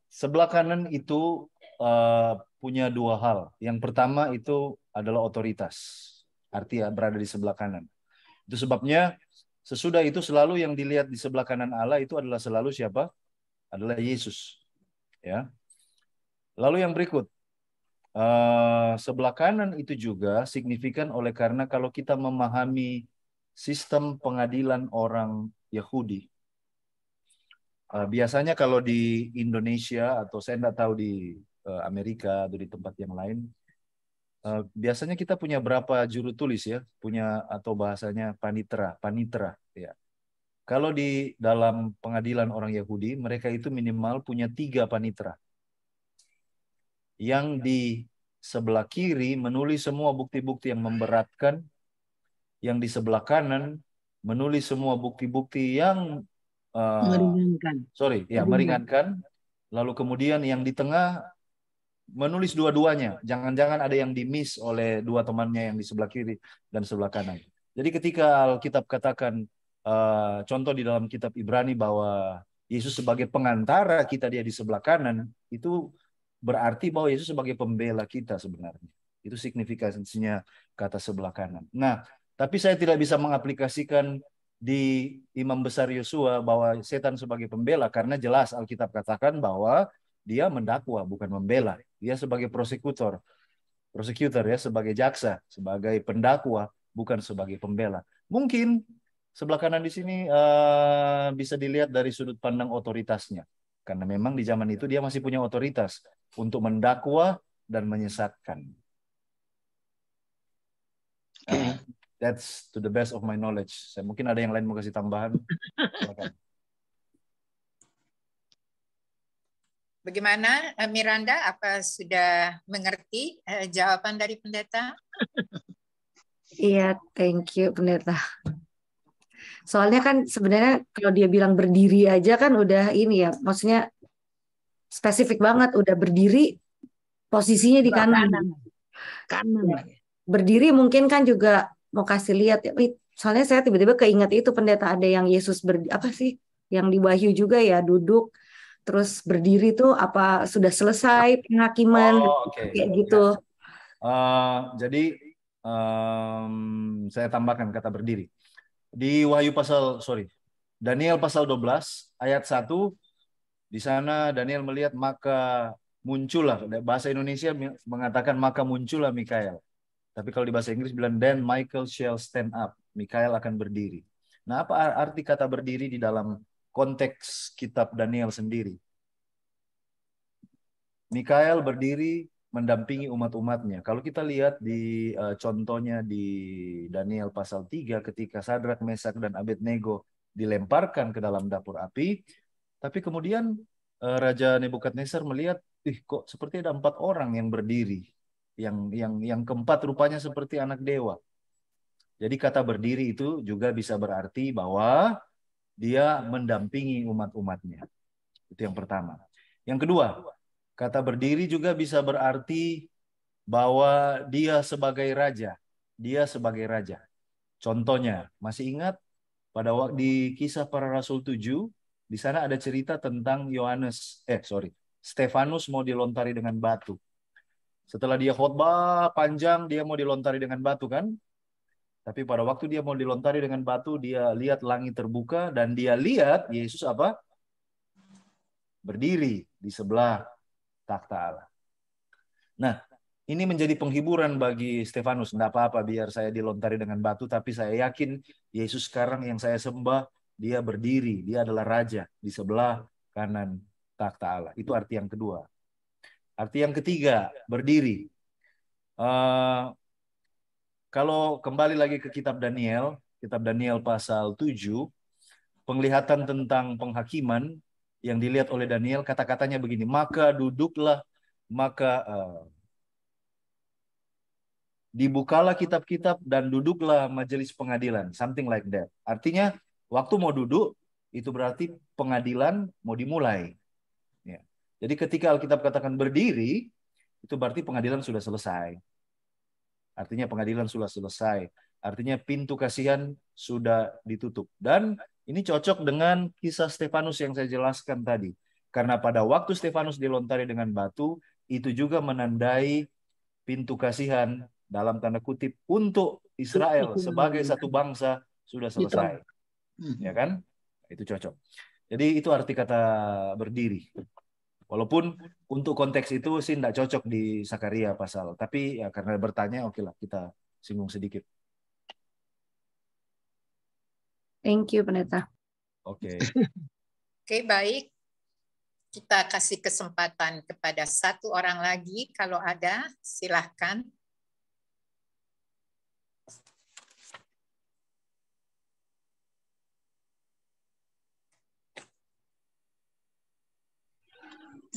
Sebelah kanan itu punya 2 hal. Yang pertama itu adalah otoritas. Artinya berada di sebelah kanan. Itu sebabnya sesudah itu selalu yang dilihat di sebelah kanan Allah itu adalah selalu siapa? Adalah Yesus. Ya. Lalu yang berikut. Sebelah kanan itu juga signifikan oleh karena kalau kita memahami sistem pengadilan orang Yahudi. Biasanya kalau di Indonesia atau saya tidak tahu di Amerika atau di tempat yang lain, biasanya kita punya berapa juru tulis ya, punya atau bahasanya panitera ya. Kalau di dalam pengadilan orang Yahudi, mereka itu minimal punya 3 panitera. Yang di sebelah kiri menulis semua bukti-bukti yang memberatkan, yang di sebelah kanan menulis semua bukti-bukti yang meringankan. Lalu kemudian yang di tengah menulis dua-duanya. Jangan-jangan ada yang di-miss oleh 2 temannya yang di sebelah kiri dan sebelah kanan. Jadi ketika Alkitab katakan, contoh di dalam kitab Ibrani bahwa Yesus sebagai pengantara kita, dia di sebelah kanan, itu berarti bahwa Yesus sebagai pembela kita sebenarnya. Itu signifikansinya kata sebelah kanan. Nah, tapi saya tidak bisa mengaplikasikan di Imam Besar Yosua bahwa setan sebagai pembela, karena jelas Alkitab katakan bahwa dia mendakwa bukan membela. Dia sebagai prosecutor ya, sebagai jaksa, sebagai pendakwa, bukan sebagai pembela. Mungkin sebelah kanan di sini bisa dilihat dari sudut pandang otoritasnya. Karena memang di zaman itu dia masih punya otoritas untuk mendakwa dan menyesatkan. That's to the best of my knowledge. Mungkin ada yang lain mau kasih tambahan. Silakan. Bagaimana Miranda? Apa sudah mengerti jawaban dari pendeta? Iya, thank you pendeta. Soalnya kan sebenarnya kalau dia bilang berdiri aja kan udah ini ya, maksudnya spesifik banget, udah berdiri posisinya di kanan. Kanan. Berdiri mungkin kan juga mau kasih lihat ya. Soalnya saya tiba-tiba keinget itu pendeta, ada yang Yesus apa sih yang di Wahyu juga ya, duduk terus berdiri tuh apa sudah selesai penghakiman kayak gitu. Jadi saya tambahkan kata berdiri. Di Wahyu Daniel pasal 12 ayat 1, di sana Daniel melihat maka muncullah, bahasa Indonesia mengatakan maka muncullah Mikael. Tapi kalau di bahasa Inggris bilang then Michael shall stand up. Mikael akan berdiri. Nah, apa arti kata berdiri di dalam konteks kitab Daniel sendiri? Mikael berdiri mendampingi umat-umatnya. Kalau kita lihat di contohnya di Daniel pasal 3 ketika Sadrak, Mesak, dan Abednego dilemparkan ke dalam dapur api, tapi kemudian Raja Nebukadnezar melihat, kok seperti ada 4 orang yang berdiri. Yang keempat rupanya seperti anak dewa. Jadi kata berdiri itu juga bisa berarti bahwa dia mendampingi umat-umatnya. Itu yang pertama. Yang kedua, kata berdiri juga bisa berarti bahwa dia sebagai raja. Dia sebagai raja. Contohnya, masih ingat pada waktu di Kisah Para Rasul 7, di sana ada cerita tentang Stefanus mau dilontari dengan batu. Setelah dia khotbah panjang, dia mau dilontari dengan batu kan? Tapi pada waktu dia mau dilontari dengan batu, dia lihat langit terbuka dan dia lihat Yesus apa? Berdiri di sebelah takhta Allah. Nah, ini menjadi penghiburan bagi Stefanus. Tidak apa-apa biar saya dilontari dengan batu, tapi saya yakin Yesus sekarang yang saya sembah, dia berdiri, dia adalah raja di sebelah kanan takhta Allah. Itu arti yang kedua. Arti yang ketiga, berdiri. Kalau kembali lagi ke kitab Daniel pasal 7, penglihatan tentang penghakiman yang dilihat oleh Daniel, kata-katanya begini, maka duduklah, dibukalah kitab-kitab dan duduklah majelis pengadilan, something like that. Artinya, waktu mau duduk, itu berarti pengadilan mau dimulai. Ya. Jadi ketika Alkitab katakan berdiri, itu berarti pengadilan sudah selesai. Artinya pengadilan sudah selesai. Artinya pintu kasihan sudah ditutup. Dan ini cocok dengan kisah Stefanus yang saya jelaskan tadi. Karena pada waktu Stefanus dilontari dengan batu, itu juga menandai pintu kasihan dalam tanda kutip untuk Israel sebagai satu bangsa sudah selesai. Ya kan? Itu cocok. Jadi itu arti kata berdiri. Walaupun untuk konteks itu sih tidak cocok di Sakaria pasal. Tapi ya karena bertanya, oke lah kita singgung sedikit. Thank you, pendeta. Oke. Oke, baik. Kita kasih kesempatan kepada satu orang lagi. Kalau ada, silahkan.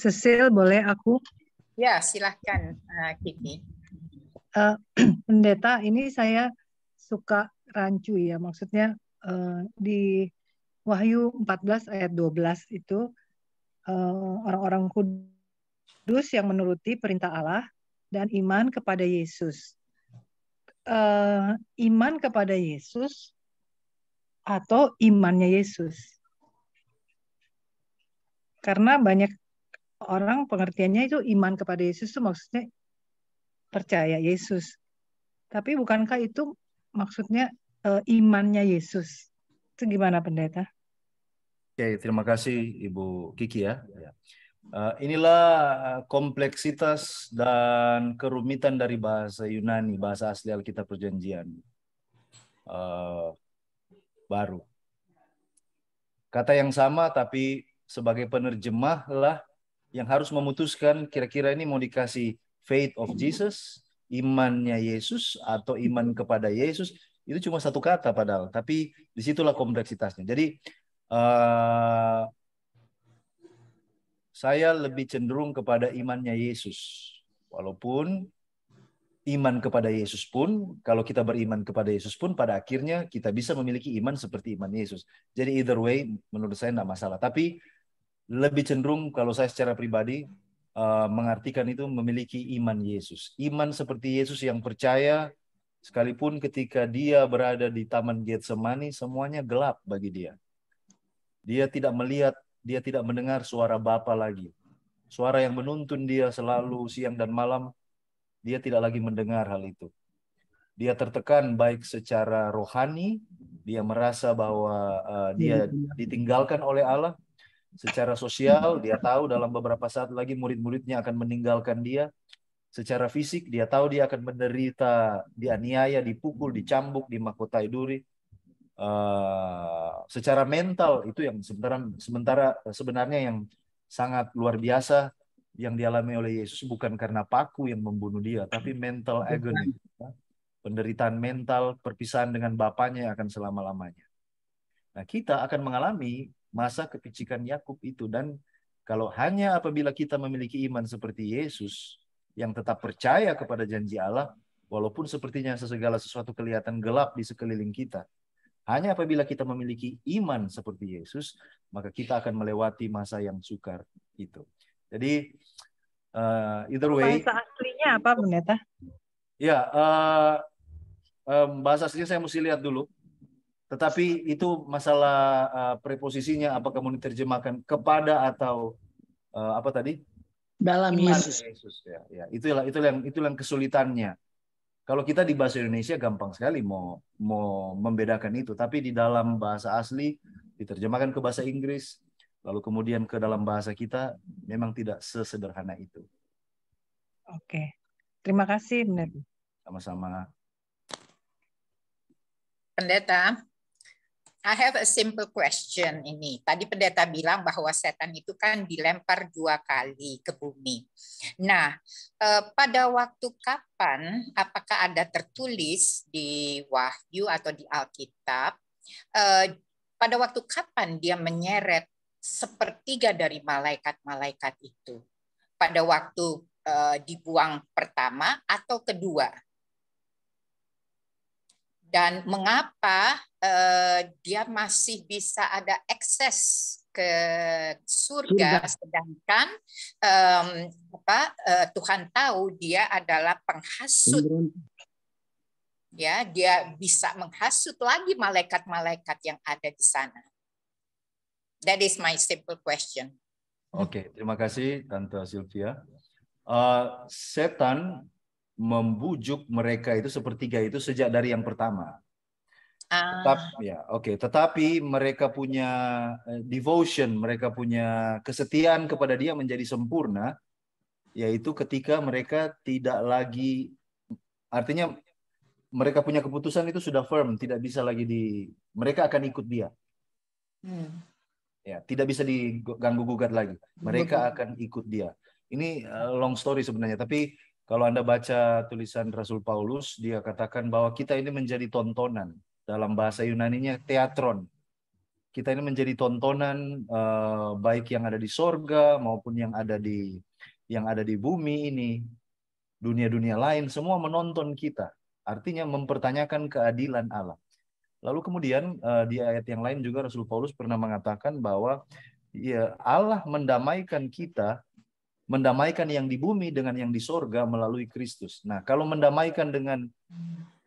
Cecil, boleh aku? Ya, silahkan, Kiki. Pendeta, ini saya suka rancu ya, maksudnya di Wahyu 14 ayat 12 itu orang-orang kudus yang menuruti perintah Allah dan iman kepada Yesus. Iman kepada Yesus atau imannya Yesus? Karena banyak orang pengertiannya itu iman kepada Yesus itu maksudnya percaya Yesus. Tapi bukankah itu maksudnya imannya Yesus? Itu gimana, pendeta? Oke, terima kasih Ibu Kiki ya. Inilah kompleksitas dan kerumitan dari bahasa Yunani, bahasa asli Alkitab Perjanjian baru. Kata yang sama tapi sebagai penerjemah lah yang harus memutuskan kira-kira ini mau dikasih faith of Jesus, imannya Yesus atau iman kepada Yesus, Itu cuma satu kata padahal, tapi disitulah kompleksitasnya. Jadi saya lebih cenderung kepada imannya Yesus. Walaupun iman kepada Yesus pun, kalau kita beriman kepada Yesus pun, pada akhirnya kita bisa memiliki iman seperti iman Yesus. Jadi either way, menurut saya tidak masalah. Tapi lebih cenderung kalau saya secara pribadi mengartikan itu memiliki iman Yesus. Iman seperti Yesus yang percaya, sekalipun ketika dia berada di Taman Getsemani, semuanya gelap bagi dia. Dia tidak melihat, dia tidak mendengar suara Bapa lagi. Suara yang menuntun dia selalu siang dan malam, dia tidak lagi mendengar hal itu. Dia tertekan baik secara rohani, dia merasa bahwa dia ditinggalkan oleh Allah. Secara sosial, dia tahu dalam beberapa saat lagi murid-muridnya akan meninggalkan dia. Secara fisik, dia tahu dia akan menderita, dianiaya, dipukul, dicambuk, dimahkotai duri. Secara mental, itu yang sebenarnya yang sangat luar biasa yang dialami oleh Yesus, bukan karena paku yang membunuh dia, tapi mental agony. Penderitaan mental, perpisahan dengan Bapaknya yang akan selama-lamanya. Nah, kita akan mengalami masa kepicikan Yakub itu, dan kalau hanya apabila kita memiliki iman seperti Yesus yang tetap percaya kepada janji Allah, walaupun sepertinya segala sesuatu kelihatan gelap di sekeliling kita, hanya apabila kita memiliki iman seperti Yesus, maka kita akan melewati masa yang sukar itu. Jadi either way. Bahasa aslinya apa, Pendeta? Ya, bahasa aslinya saya mesti lihat dulu. Tetapi itu masalah preposisinya, apakah mau diterjemahkan kepada atau apa tadi? Dalam Yesus. Ya, itulah yang kesulitannya. Kalau kita di bahasa Indonesia gampang sekali mau membedakan itu, tapi di dalam bahasa asli diterjemahkan ke bahasa Inggris, lalu kemudian ke dalam bahasa kita, memang tidak sesederhana itu. Oke, terima kasih, Pendeta. Sama-sama. Pendeta, I have a simple question ini. Tadi pendeta bilang bahwa setan itu kan dilempar 2 kali ke bumi. Nah, pada waktu kapan, apakah ada tertulis di Wahyu atau di Alkitab, pada waktu kapan dia menyeret 1/3 dari malaikat-malaikat itu? Pada waktu dibuang pertama atau kedua? Dan mengapa dia masih bisa ada akses ke surga, sedangkan Tuhan tahu dia adalah penghasut. Ya, dia bisa menghasut lagi malaikat-malaikat yang ada di sana. That is my simple question. Oke, terima kasih Tante Sylvia. Setan membujuk mereka itu 1/3 itu sejak dari yang pertama. Tetapi mereka punya devotion, mereka punya kesetiaan kepada dia menjadi sempurna, yaitu ketika mereka tidak lagi, artinya mereka punya keputusan itu sudah firm, tidak bisa lagi mereka akan ikut dia. Ya, tidak bisa diganggu gugat lagi. Mereka akan ikut dia. Ini long story sebenarnya, tapi kalau Anda baca tulisan Rasul Paulus, dia katakan bahwa kita ini menjadi tontonan. Dalam bahasa Yunaninya teatron. Kita ini menjadi tontonan baik yang ada di sorga maupun yang ada di bumi ini. Dunia-dunia lain semua menonton kita. Artinya mempertanyakan keadilan Allah. Lalu kemudian di ayat yang lain juga Rasul Paulus pernah mengatakan bahwa ya, Allah mendamaikan kita, mendamaikan yang di bumi dengan yang di sorga melalui Kristus. Nah, kalau mendamaikan dengan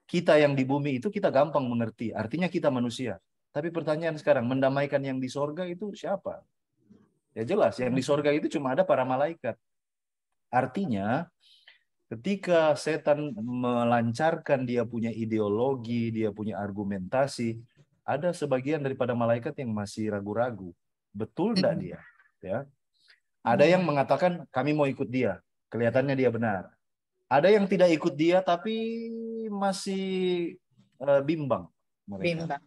kita yang di bumi itu kita gampang mengerti. Artinya kita manusia. Tapi pertanyaan sekarang, mendamaikan yang di sorga itu siapa? Ya jelas, yang di sorga itu cuma ada para malaikat. Artinya, ketika setan melancarkan dia punya ideologi, dia punya argumentasi, ada sebagian daripada malaikat yang masih ragu-ragu. Betul enggak dia? Ya. Ada yang mengatakan kami mau ikut dia, kelihatannya dia benar. Ada yang tidak ikut dia tapi masih bimbang mereka.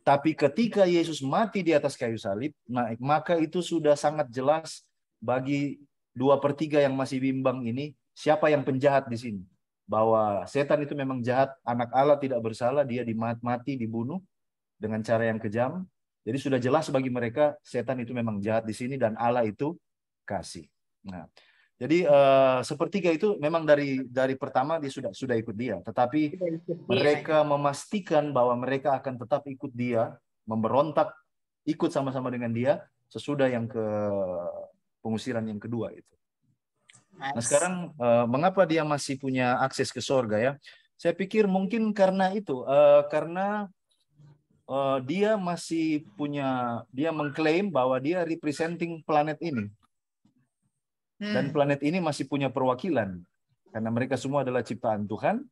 Tapi ketika Yesus mati di atas kayu salib, maka itu sudah sangat jelas bagi 2/3 yang masih bimbang ini siapa yang penjahat di sini. bahwa setan itu memang jahat, anak Allah tidak bersalah, dia mati, dibunuh dengan cara yang kejam. Jadi sudah jelas bagi mereka setan itu memang jahat di sini dan Allah itu kasih. Nah, jadi sepertiga itu memang dari pertama dia sudah ikut dia, tetapi mereka memastikan bahwa mereka akan tetap ikut dia, memberontak, ikut sama-sama dengan dia sesudah yang ke pengusiran yang kedua itu. Nah sekarang mengapa dia masih punya akses ke surga ya? Saya pikir mungkin karena itu, karena dia masih punya, dia mengklaim bahwa dia representing planet ini. Dan planet ini masih punya perwakilan. Karena mereka semua adalah ciptaan Tuhan,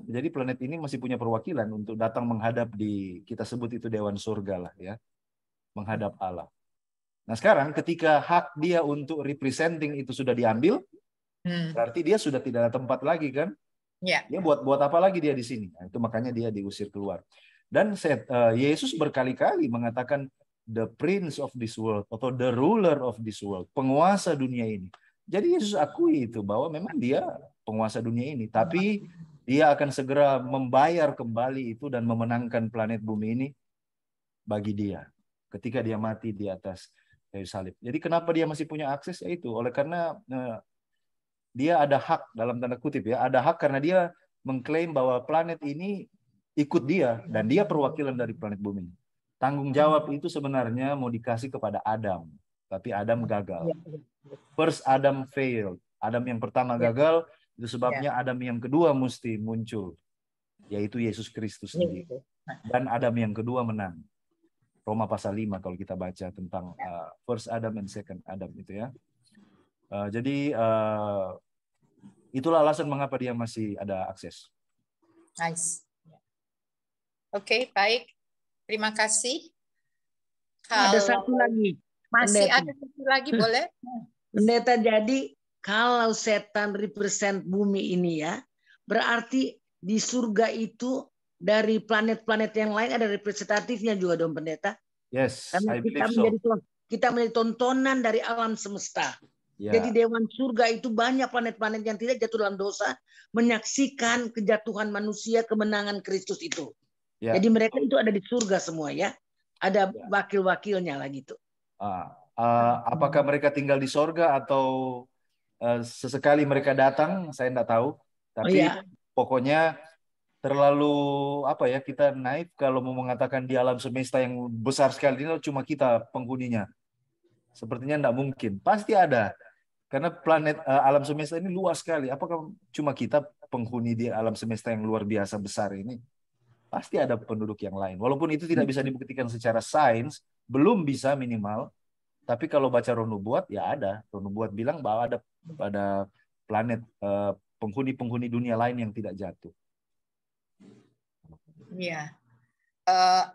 jadi planet ini masih punya perwakilan untuk datang menghadap di, kita sebut itu Dewan Surga lah ya. Menghadap Allah. Nah sekarang ketika hak dia untuk representing itu sudah diambil, berarti dia sudah tidak ada tempat lagi kan? Ya. Dia buat apa lagi dia di sini? Nah, itu makanya dia diusir keluar. Dan Yesus berkali-kali mengatakan the prince of this world atau the ruler of this world, penguasa dunia ini. Jadi Yesus akui itu bahwa memang dia penguasa dunia ini, tapi dia akan segera membayar kembali itu dan memenangkan planet bumi ini bagi dia ketika dia mati di atas kayu salib. Jadi kenapa dia masih punya akses? Yaitu oleh karena dia ada hak, dalam tanda kutip ya, ada hak karena dia mengklaim bahwa planet ini ikut dia dan dia perwakilan dari planet bumi. Tanggung jawab itu sebenarnya mau dikasih kepada Adam, tapi Adam gagal. First Adam failed. Adam yang pertama gagal, itu sebabnya Adam yang kedua mesti muncul, yaitu Yesus Kristus sendiri. Dan Adam yang kedua menang. Roma pasal 5 kalau kita baca tentang first Adam and second Adam itu ya. Jadi itulah alasan mengapa dia masih ada akses. Nice. Oke, baik. Terima kasih. Ada satu lagi. Masih Pendeta. ada satu lagi, boleh? Pendeta, jadi kalau setan represent bumi ini ya, berarti di surga itu dari planet-planet yang lain ada representatifnya juga dong Pendeta. Yes, Karena I believe kita menjadi tontonan dari alam semesta. Yeah. Jadi Dewan Surga itu banyak planet-planet yang tidak jatuh dalam dosa menyaksikan kejatuhan manusia, kemenangan Kristus itu. Yeah. Jadi mereka itu ada di surga semua ya. Ada wakil-wakilnya lah gitu. Apakah mereka tinggal di surga atau sesekali mereka datang? Saya tidak tahu. Tapi pokoknya terlalu apa ya, kita naif kalau mau mengatakan di alam semesta yang besar sekali ini cuma kita penghuninya. Sepertinya tidak mungkin. Pasti ada. Karena planet alam semesta ini luas sekali. Apakah cuma kita penghuni di alam semesta yang luar biasa besar ini? Pasti ada penduduk yang lain. Walaupun itu tidak bisa dibuktikan secara sains, belum bisa minimal. Tapi kalau baca Roh Nubuat, ya ada. Roh Nubuat bilang bahwa ada planet penghuni-penghuni dunia lain yang tidak jatuh. Iya.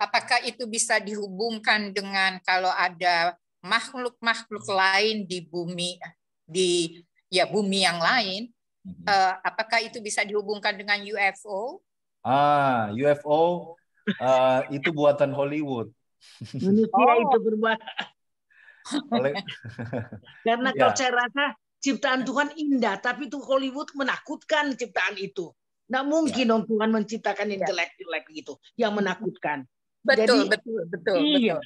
Apakah itu bisa dihubungkan dengan kalau ada makhluk-makhluk lain di bumi, di bumi yang lain? Apakah itu bisa dihubungkan dengan UFO? UFO itu buatan Hollywood. Manusia itu berbuat. Karena kalau saya rasa ciptaan Tuhan indah, tapi itu Hollywood menakutkan ciptaan itu. Nggak mungkin dong Tuhan menciptakan yang jelek-jelek gitu, yang menakutkan. Betul, Jadi, betul. Iya.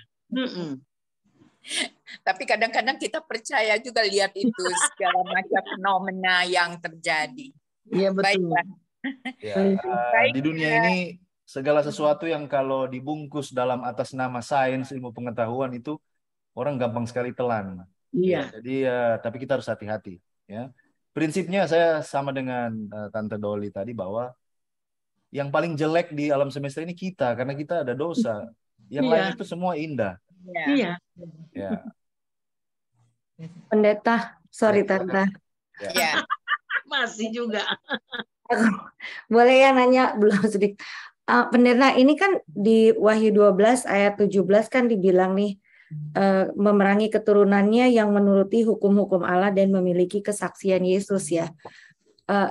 Tapi kadang-kadang kita percaya juga lihat itu segala macam fenomena yang terjadi. Iya betul. Baiklah. Di dunia ini segala sesuatu yang kalau dibungkus dalam atas nama sains, ilmu pengetahuan itu orang gampang sekali telan. Iya. Jadi tapi kita harus hati-hati. Ya. Prinsipnya saya sama dengan Tante Doli tadi bahwa yang paling jelek di alam semesta ini kita, karena kita ada dosa. Yang lain itu semua indah. Iya. Ya. Pendeta, sorry Tante. Ya. Masih juga. Boleh ya nanya belum sedikit. Pendeta, ini kan di Wahyu 12 ayat 17 kan dibilang nih memerangi keturunannya yang menuruti hukum-hukum Allah dan memiliki kesaksian Yesus ya.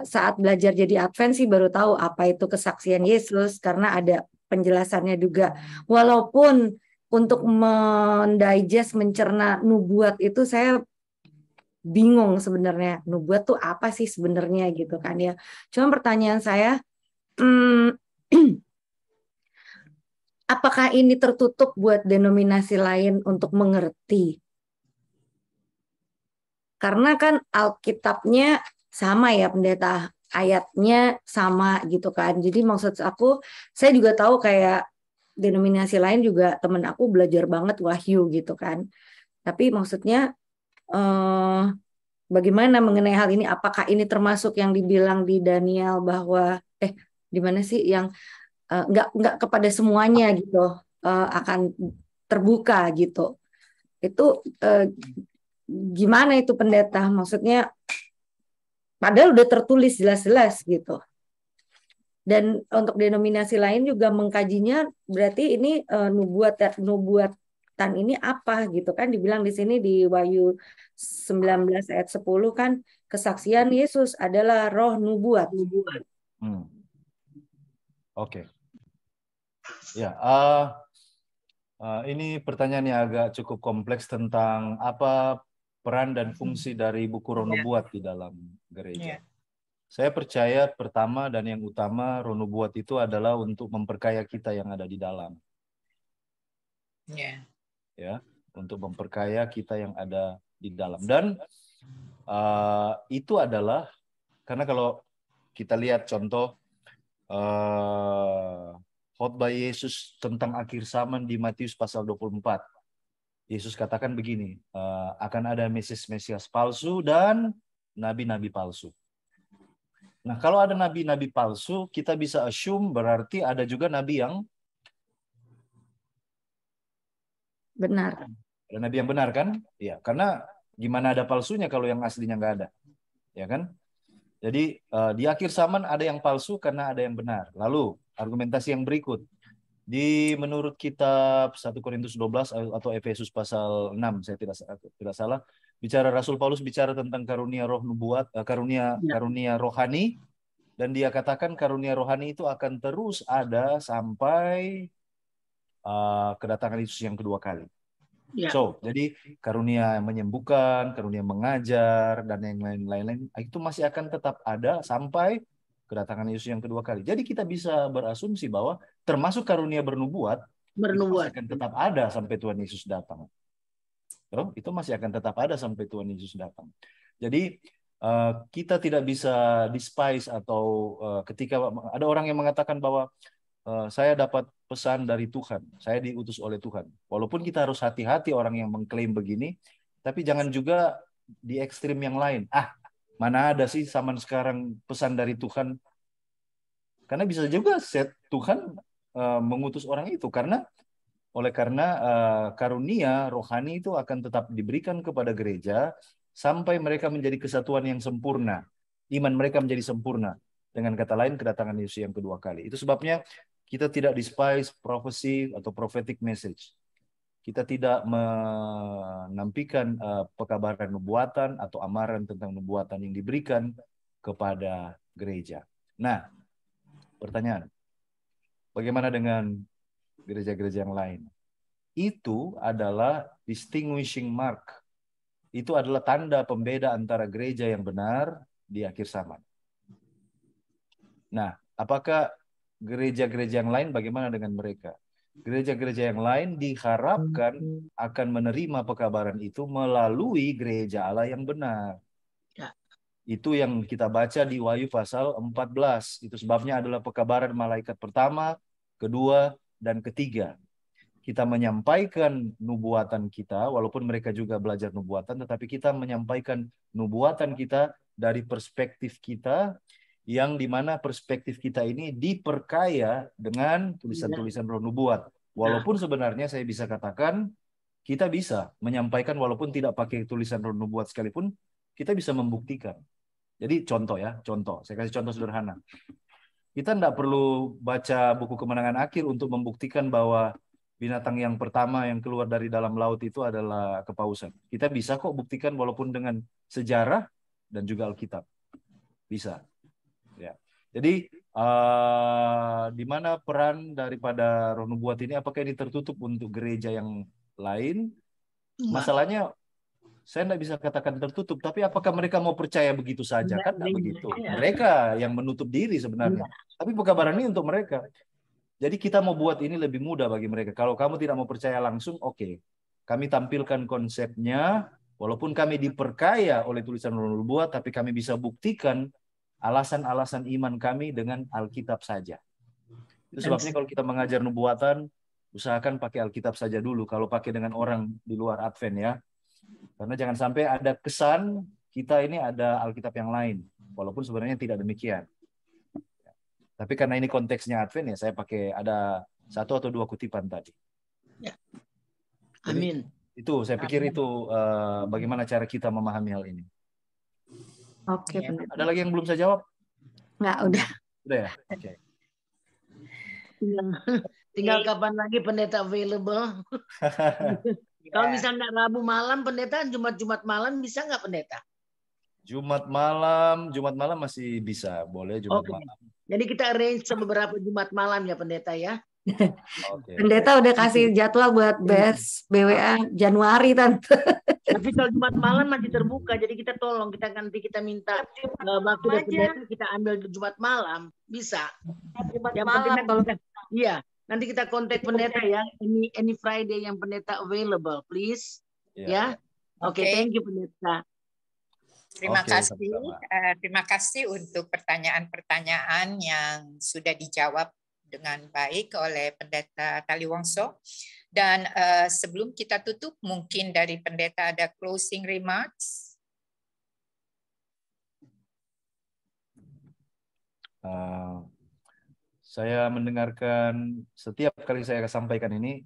Saat belajar jadi Advent sih baru tahu apa itu kesaksian Yesus karena ada penjelasannya juga. Walaupun untuk mendigest, mencerna nubuat itu saya bingung sebenarnya nubuat tuh apa sih sebenarnya gitu kan ya. Cuma pertanyaan saya, apakah ini tertutup buat denominasi lain untuk mengerti? Karena kan Alkitabnya sama ya pendeta, ayatnya sama gitu kan. Jadi maksud aku, saya juga tahu kayak denominasi lain juga temen aku belajar banget wahyu gitu kan. Tapi maksudnya bagaimana mengenai hal ini? Apakah ini termasuk yang dibilang di Daniel bahwa di mana sih yang nggak kepada semuanya gitu akan terbuka gitu? Itu gimana itu pendeta? Maksudnya padahal udah tertulis jelas-jelas gitu. Dan untuk denominasi lain juga mengkajinya berarti ini nubuatan ini apa gitu kan, dibilang di sini di Wahyu 19 ayat 10 kan, kesaksian Yesus adalah roh nubuat. Oke. Ya, ini pertanyaan yang agak cukup kompleks tentang apa peran dan fungsi dari buku Roh Nubuat di dalam gereja. Saya percaya pertama dan yang utama Roh Nubuat itu adalah untuk memperkaya kita yang ada di dalam. Ya, untuk memperkaya kita yang ada di dalam. Dan itu adalah karena kalau kita lihat contoh khotbah Yesus tentang akhir zaman di Matius pasal 24. Yesus katakan begini, akan ada Mesias palsu dan nabi-nabi palsu. Nah, kalau ada nabi-nabi palsu, kita bisa assume berarti ada juga nabi yang benar. Ada nabi yang benar kan? Iya, karena gimana ada palsunya kalau yang aslinya nggak ada, ya kan? Jadi di akhir zaman ada yang palsu karena ada yang benar. Lalu argumentasi yang berikut. Menurut kitab 1 Korintus 12 atau Efesus pasal 6, saya tidak salah, Rasul Paulus bicara tentang karunia roh nubuat, karunia rohani, dan dia katakan karunia rohani itu akan terus ada sampai kedatangan Yesus yang kedua kali. So, jadi karunia menyembuhkan, karunia mengajar, dan yang lain-lain itu masih akan tetap ada sampai kedatangan Yesus yang kedua kali. Jadi kita bisa berasumsi bahwa termasuk karunia bernubuat itu masih akan tetap ada sampai Tuhan Yesus datang. Itu masih akan tetap ada sampai Tuhan Yesus datang. Jadi kita tidak bisa despise atau ketika ada orang yang mengatakan bahwa saya dapat pesan dari Tuhan, saya diutus oleh Tuhan. Walaupun kita harus hati-hati orang yang mengklaim begini, tapi jangan juga di ekstrim yang lain. Mana ada sih zaman sekarang pesan dari Tuhan? Karena bisa juga Tuhan mengutus orang itu karena karunia rohani itu akan tetap diberikan kepada gereja sampai mereka menjadi kesatuan yang sempurna. Iman mereka menjadi sempurna. Dengan kata lain, kedatangan Yesus yang kedua kali. Itu sebabnya kita tidak despise prophecy atau prophetic message. Kita tidak menampikan pekabaran nubuatan atau amaran tentang nubuatan yang diberikan kepada gereja. Nah, pertanyaan, bagaimana dengan gereja-gereja yang lain? Itu adalah distinguishing mark. Itu adalah tanda pembeda antara gereja yang benar di akhir zaman. Nah, apakah gereja-gereja yang lain bagaimana dengan mereka? Gereja-gereja yang lain diharapkan akan menerima pekabaran itu melalui gereja Allah yang benar. Itu yang kita baca di Wahyu pasal 14. Itu sebabnya adalah pekabaran malaikat pertama, kedua, dan ketiga. Kita menyampaikan nubuatan kita, walaupun mereka juga belajar nubuatan, tetapi kita menyampaikan nubuatan kita dari perspektif kita, yang dimana perspektif kita ini diperkaya dengan tulisan-tulisan roh nubuat. Walaupun sebenarnya saya bisa katakan, kita bisa menyampaikan walaupun tidak pakai tulisan roh nubuat sekalipun, kita bisa membuktikan. Jadi contoh ya, saya kasih contoh sederhana. Kita tidak perlu baca buku Kemenangan Akhir untuk membuktikan bahwa binatang yang pertama yang keluar dari dalam laut itu adalah kepausan. Kita bisa kok buktikan walaupun dengan sejarah dan juga Alkitab. Bisa. Ya. Jadi di mana peran daripada roh nubuat ini? Apakah ini tertutup untuk gereja yang lain? Masalahnya saya tidak bisa katakan tertutup, tapi apakah mereka mau percaya begitu saja? Enggak, Kan tidak iya. begitu. Iya. Mereka yang menutup diri sebenarnya. Tapi pekabaran ini untuk mereka. Jadi kita mau buat ini lebih mudah bagi mereka. Kalau kamu tidak mau percaya langsung, oke. Kami tampilkan konsepnya, walaupun kami diperkaya oleh tulisan Roh Nubuat, tapi kami bisa buktikan alasan-alasan iman kami dengan Alkitab saja. Itu sebabnya kalau kita mengajar nubuatan, usahakan pakai Alkitab saja dulu. Kalau pakai dengan orang di luar Advent ya. Karena jangan sampai ada kesan kita ini ada Alkitab yang lain. Walaupun sebenarnya tidak demikian. Tapi karena ini konteksnya Advent ya, saya pakai ada 1 atau 2 kutipan tadi. Ya. Jadi, Amin. itu saya pikir itu bagaimana cara kita memahami hal ini. Oke, Ya. pendeta. Ada lagi yang belum saya jawab? Nggak, udah. Udah ya? Oke. Tinggal kapan lagi pendeta available. Kalau misalnya Rabu malam pendeta, Jumat malam bisa nggak pendeta? Jumat malam masih bisa, boleh Jumat Oke. malam. Jadi kita arrange beberapa Jumat malam ya pendeta ya. Oke. Pendeta udah kasih jadwal buat BES BWA Januari, Tante. Tapi kalau Jumat malam masih terbuka, jadi kita tolong nanti kita minta waktu dari pendeta kita ambil Jumat malam bisa. Jumat Yang malam penting kalau iya, nanti kita kontak pendeta ya. Any Friday yang pendeta available, please. Ya. Oke, thank you pendeta. Terima Oke, kasih. sama-sama. Terima kasih untuk pertanyaan-pertanyaan yang sudah dijawab dengan baik oleh Pendeta Taliwangso. Dan sebelum kita tutup, mungkin dari Pendeta ada closing remarks. Saya mendengarkan setiap kali saya sampaikan ini,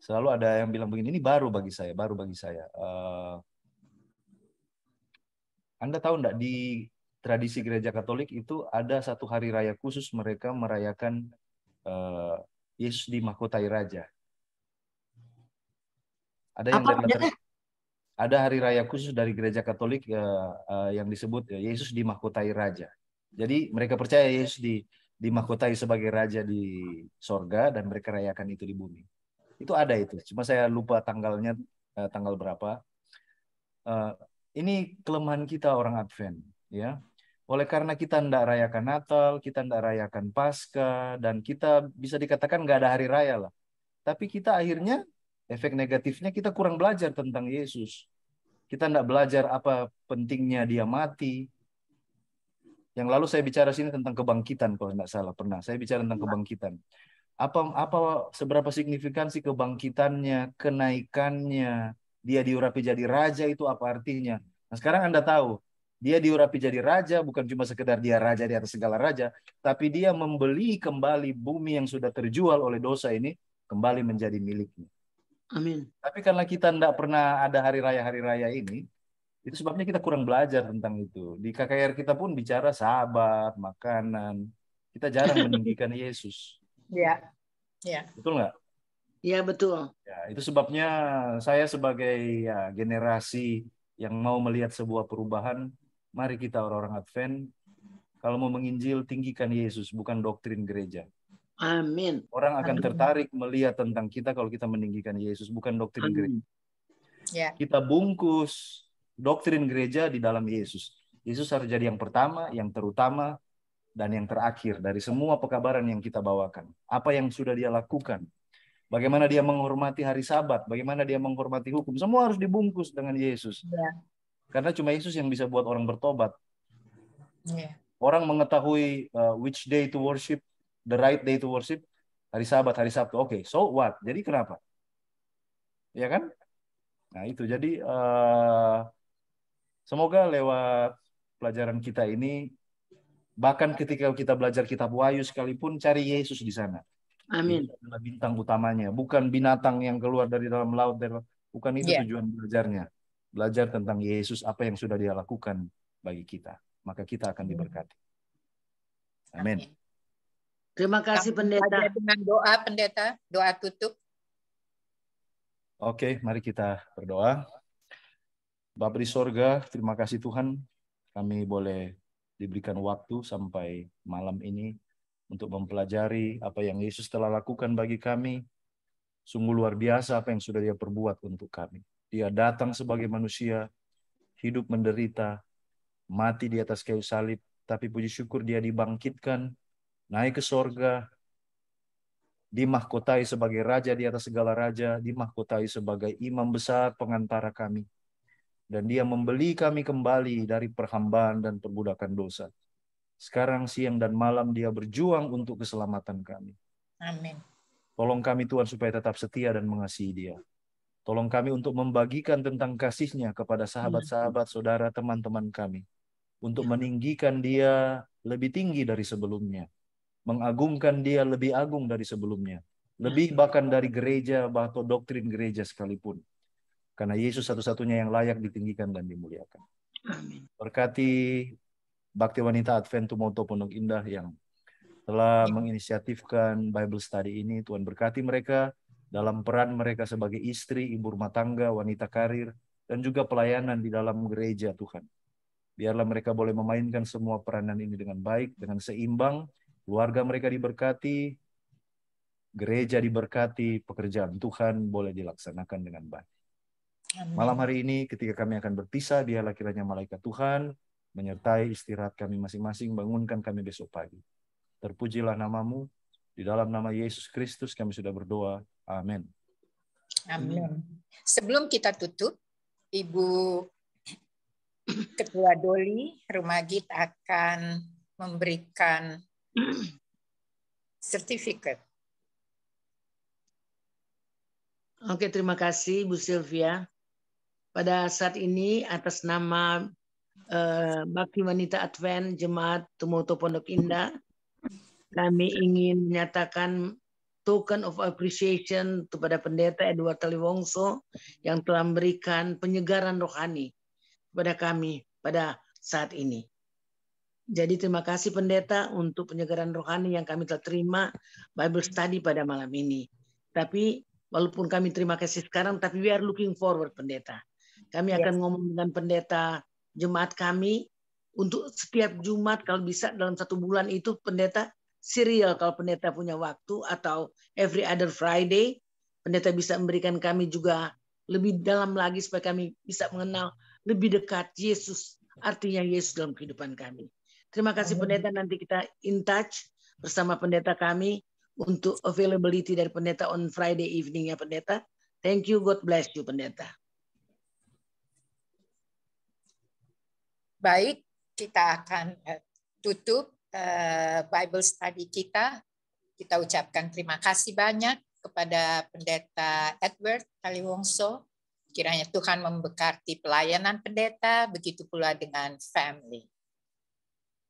selalu ada yang bilang begini, ini baru bagi saya. Anda tahu enggak, di tradisi gereja Katolik itu ada satu hari raya khusus mereka merayakan Yesus dimahkotai Raja. Ada yang ada hari raya khusus dari gereja Katolik yang disebut Yesus dimahkotai Raja. Jadi mereka percaya Yesus dimahkotai sebagai Raja di sorga dan mereka rayakan itu di bumi. Itu ada itu. Cuma saya lupa tanggalnya, tanggal berapa. Ini kelemahan kita orang Advent, ya. Oleh karena kita tidak rayakan Natal, kita tidak rayakan Paskah, dan kita bisa dikatakan nggak ada hari raya lah. Tapi kita akhirnya efek negatifnya kita kurang belajar tentang Yesus. Kita tidak belajar apa pentingnya dia mati. Yang lalu saya bicara sini tentang kebangkitan kalau tidak salah pernah. Saya bicara tentang kebangkitan. Apa seberapa signifikansi kebangkitannya, kenaikannya, dia diurapi jadi raja itu apa artinya? Nah, sekarang Anda tahu, dia diurapi jadi raja bukan cuma sekedar dia raja di atas segala raja, tapi dia membeli kembali bumi yang sudah terjual oleh dosa ini kembali menjadi miliknya. Amin. Tapi karena kita tidak pernah ada hari raya ini, itu sebabnya kita kurang belajar tentang itu. Di KKR kita pun bicara sahabat, makanan. Kita jarang meninggikan Yesus. Ya, ya. Betul nggak? Iya betul. Ya, itu sebabnya saya sebagai generasi yang mau melihat sebuah perubahan, mari kita orang-orang Advent, kalau mau menginjil, tinggikan Yesus, bukan doktrin gereja. Amin. Orang akan tertarik melihat tentang kita kalau kita meninggikan Yesus, bukan doktrin gereja. Ya. Kita bungkus doktrin gereja di dalam Yesus. Yesus harus jadi yang pertama, yang terutama, dan yang terakhir dari semua pekabaran yang kita bawakan. Apa yang sudah dia lakukan. Bagaimana dia menghormati hari Sabat, bagaimana dia menghormati hukum, semua harus dibungkus dengan Yesus. Ya. Karena cuma Yesus yang bisa buat orang bertobat. Ya. Orang mengetahui which day to worship, the right day to worship, hari Sabat, hari Sabtu. Oke, so what? Jadi kenapa? Ya kan? Nah itu, jadi semoga lewat pelajaran kita ini, bahkan ketika kita belajar kitab Wahyu sekalipun, cari Yesus di sana. Amin. Itu adalah bintang utamanya, bukan binatang yang keluar dari dalam laut. Bukan itu tujuan belajarnya. Belajar tentang Yesus, apa yang sudah dia lakukan bagi kita. Maka kita akan diberkati. Amin. Terima kasih pendeta. Dengan doa pendeta, doa tutup. Oke, mari kita berdoa. Bapa di sorga, terima kasih Tuhan, kami boleh diberikan waktu sampai malam ini untuk mempelajari apa yang Yesus telah lakukan bagi kami. Sungguh luar biasa apa yang sudah dia perbuat untuk kami. Dia datang sebagai manusia, hidup menderita, mati di atas kayu salib, tapi puji syukur dia dibangkitkan, naik ke sorga, dimahkotai sebagai raja di atas segala raja, dimahkotai sebagai imam besar pengantara kami. Dan dia membeli kami kembali dari perhambaan dan perbudakan dosa. Sekarang siang dan malam dia berjuang untuk keselamatan kami. Amin. Tolong kami Tuhan supaya tetap setia dan mengasihi dia. Tolong kami untuk membagikan tentang kasih-Nya kepada sahabat-sahabat, saudara, teman-teman kami. Untuk meninggikan dia lebih tinggi dari sebelumnya. Mengagungkan dia lebih agung dari sebelumnya. Lebih bahkan dari gereja atau doktrin gereja sekalipun. Karena Yesus satu-satunya yang layak ditinggikan dan dimuliakan. Amin. Berkati Bakti Wanita Advent Tumoto Pondok Indah yang telah menginisiatifkan Bible Study ini. Tuhan berkati mereka dalam peran mereka sebagai istri, ibu rumah tangga, wanita karir, dan juga pelayanan di dalam gereja Tuhan. Biarlah mereka boleh memainkan semua peranan ini dengan baik, dengan seimbang. Keluarga mereka diberkati, gereja diberkati, pekerjaan Tuhan boleh dilaksanakan dengan baik. Malam hari ini ketika kami akan berpisah, biarlah kiranya malaikat Tuhan menyertai istirahat kami masing-masing, bangunkan kami besok pagi. Terpujilah namamu, di dalam nama Yesus Kristus kami sudah berdoa. Amin. Amin. Sebelum kita tutup, Ibu Ketua Doli Rumagit akan memberikan sertifikat. Oke, terima kasih Bu Sylvia. Pada saat ini atas nama Bakti Wanita Advent Jemaat Tumoto Pondok Indah, kami ingin menyatakan token of appreciation kepada Pendeta Edward Taliwongso yang telah memberikan penyegaran rohani kepada kami pada saat ini. Jadi terima kasih Pendeta untuk penyegaran rohani yang kami telah terima Bible Study pada malam ini. Tapi walaupun kami terima kasih sekarang, tapi we are looking forward Pendeta. Kami akan ngomong dengan pendeta jemaat kami untuk setiap Jumat kalau bisa dalam 1 bulan itu pendeta serial kalau pendeta punya waktu atau every other Friday pendeta bisa memberikan kami juga lebih dalam lagi supaya kami bisa mengenal lebih dekat Yesus, artinya Yesus dalam kehidupan kami. Terima kasih pendeta, nanti kita in touch bersama pendeta kami untuk availability dari pendeta on Friday evening ya pendeta. Thank you, God bless you pendeta. Baik, kita akan tutup Bible Study kita. Kita ucapkan terima kasih banyak kepada Pendeta Edward Taliwongso. Kiranya Tuhan memberkati pelayanan pendeta, begitu pula dengan family.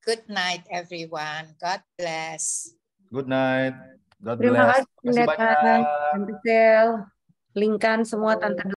Good night everyone. God bless. Good night. God Terima bless. kasih Pendeta. Tante Sel. Linkan semua Tante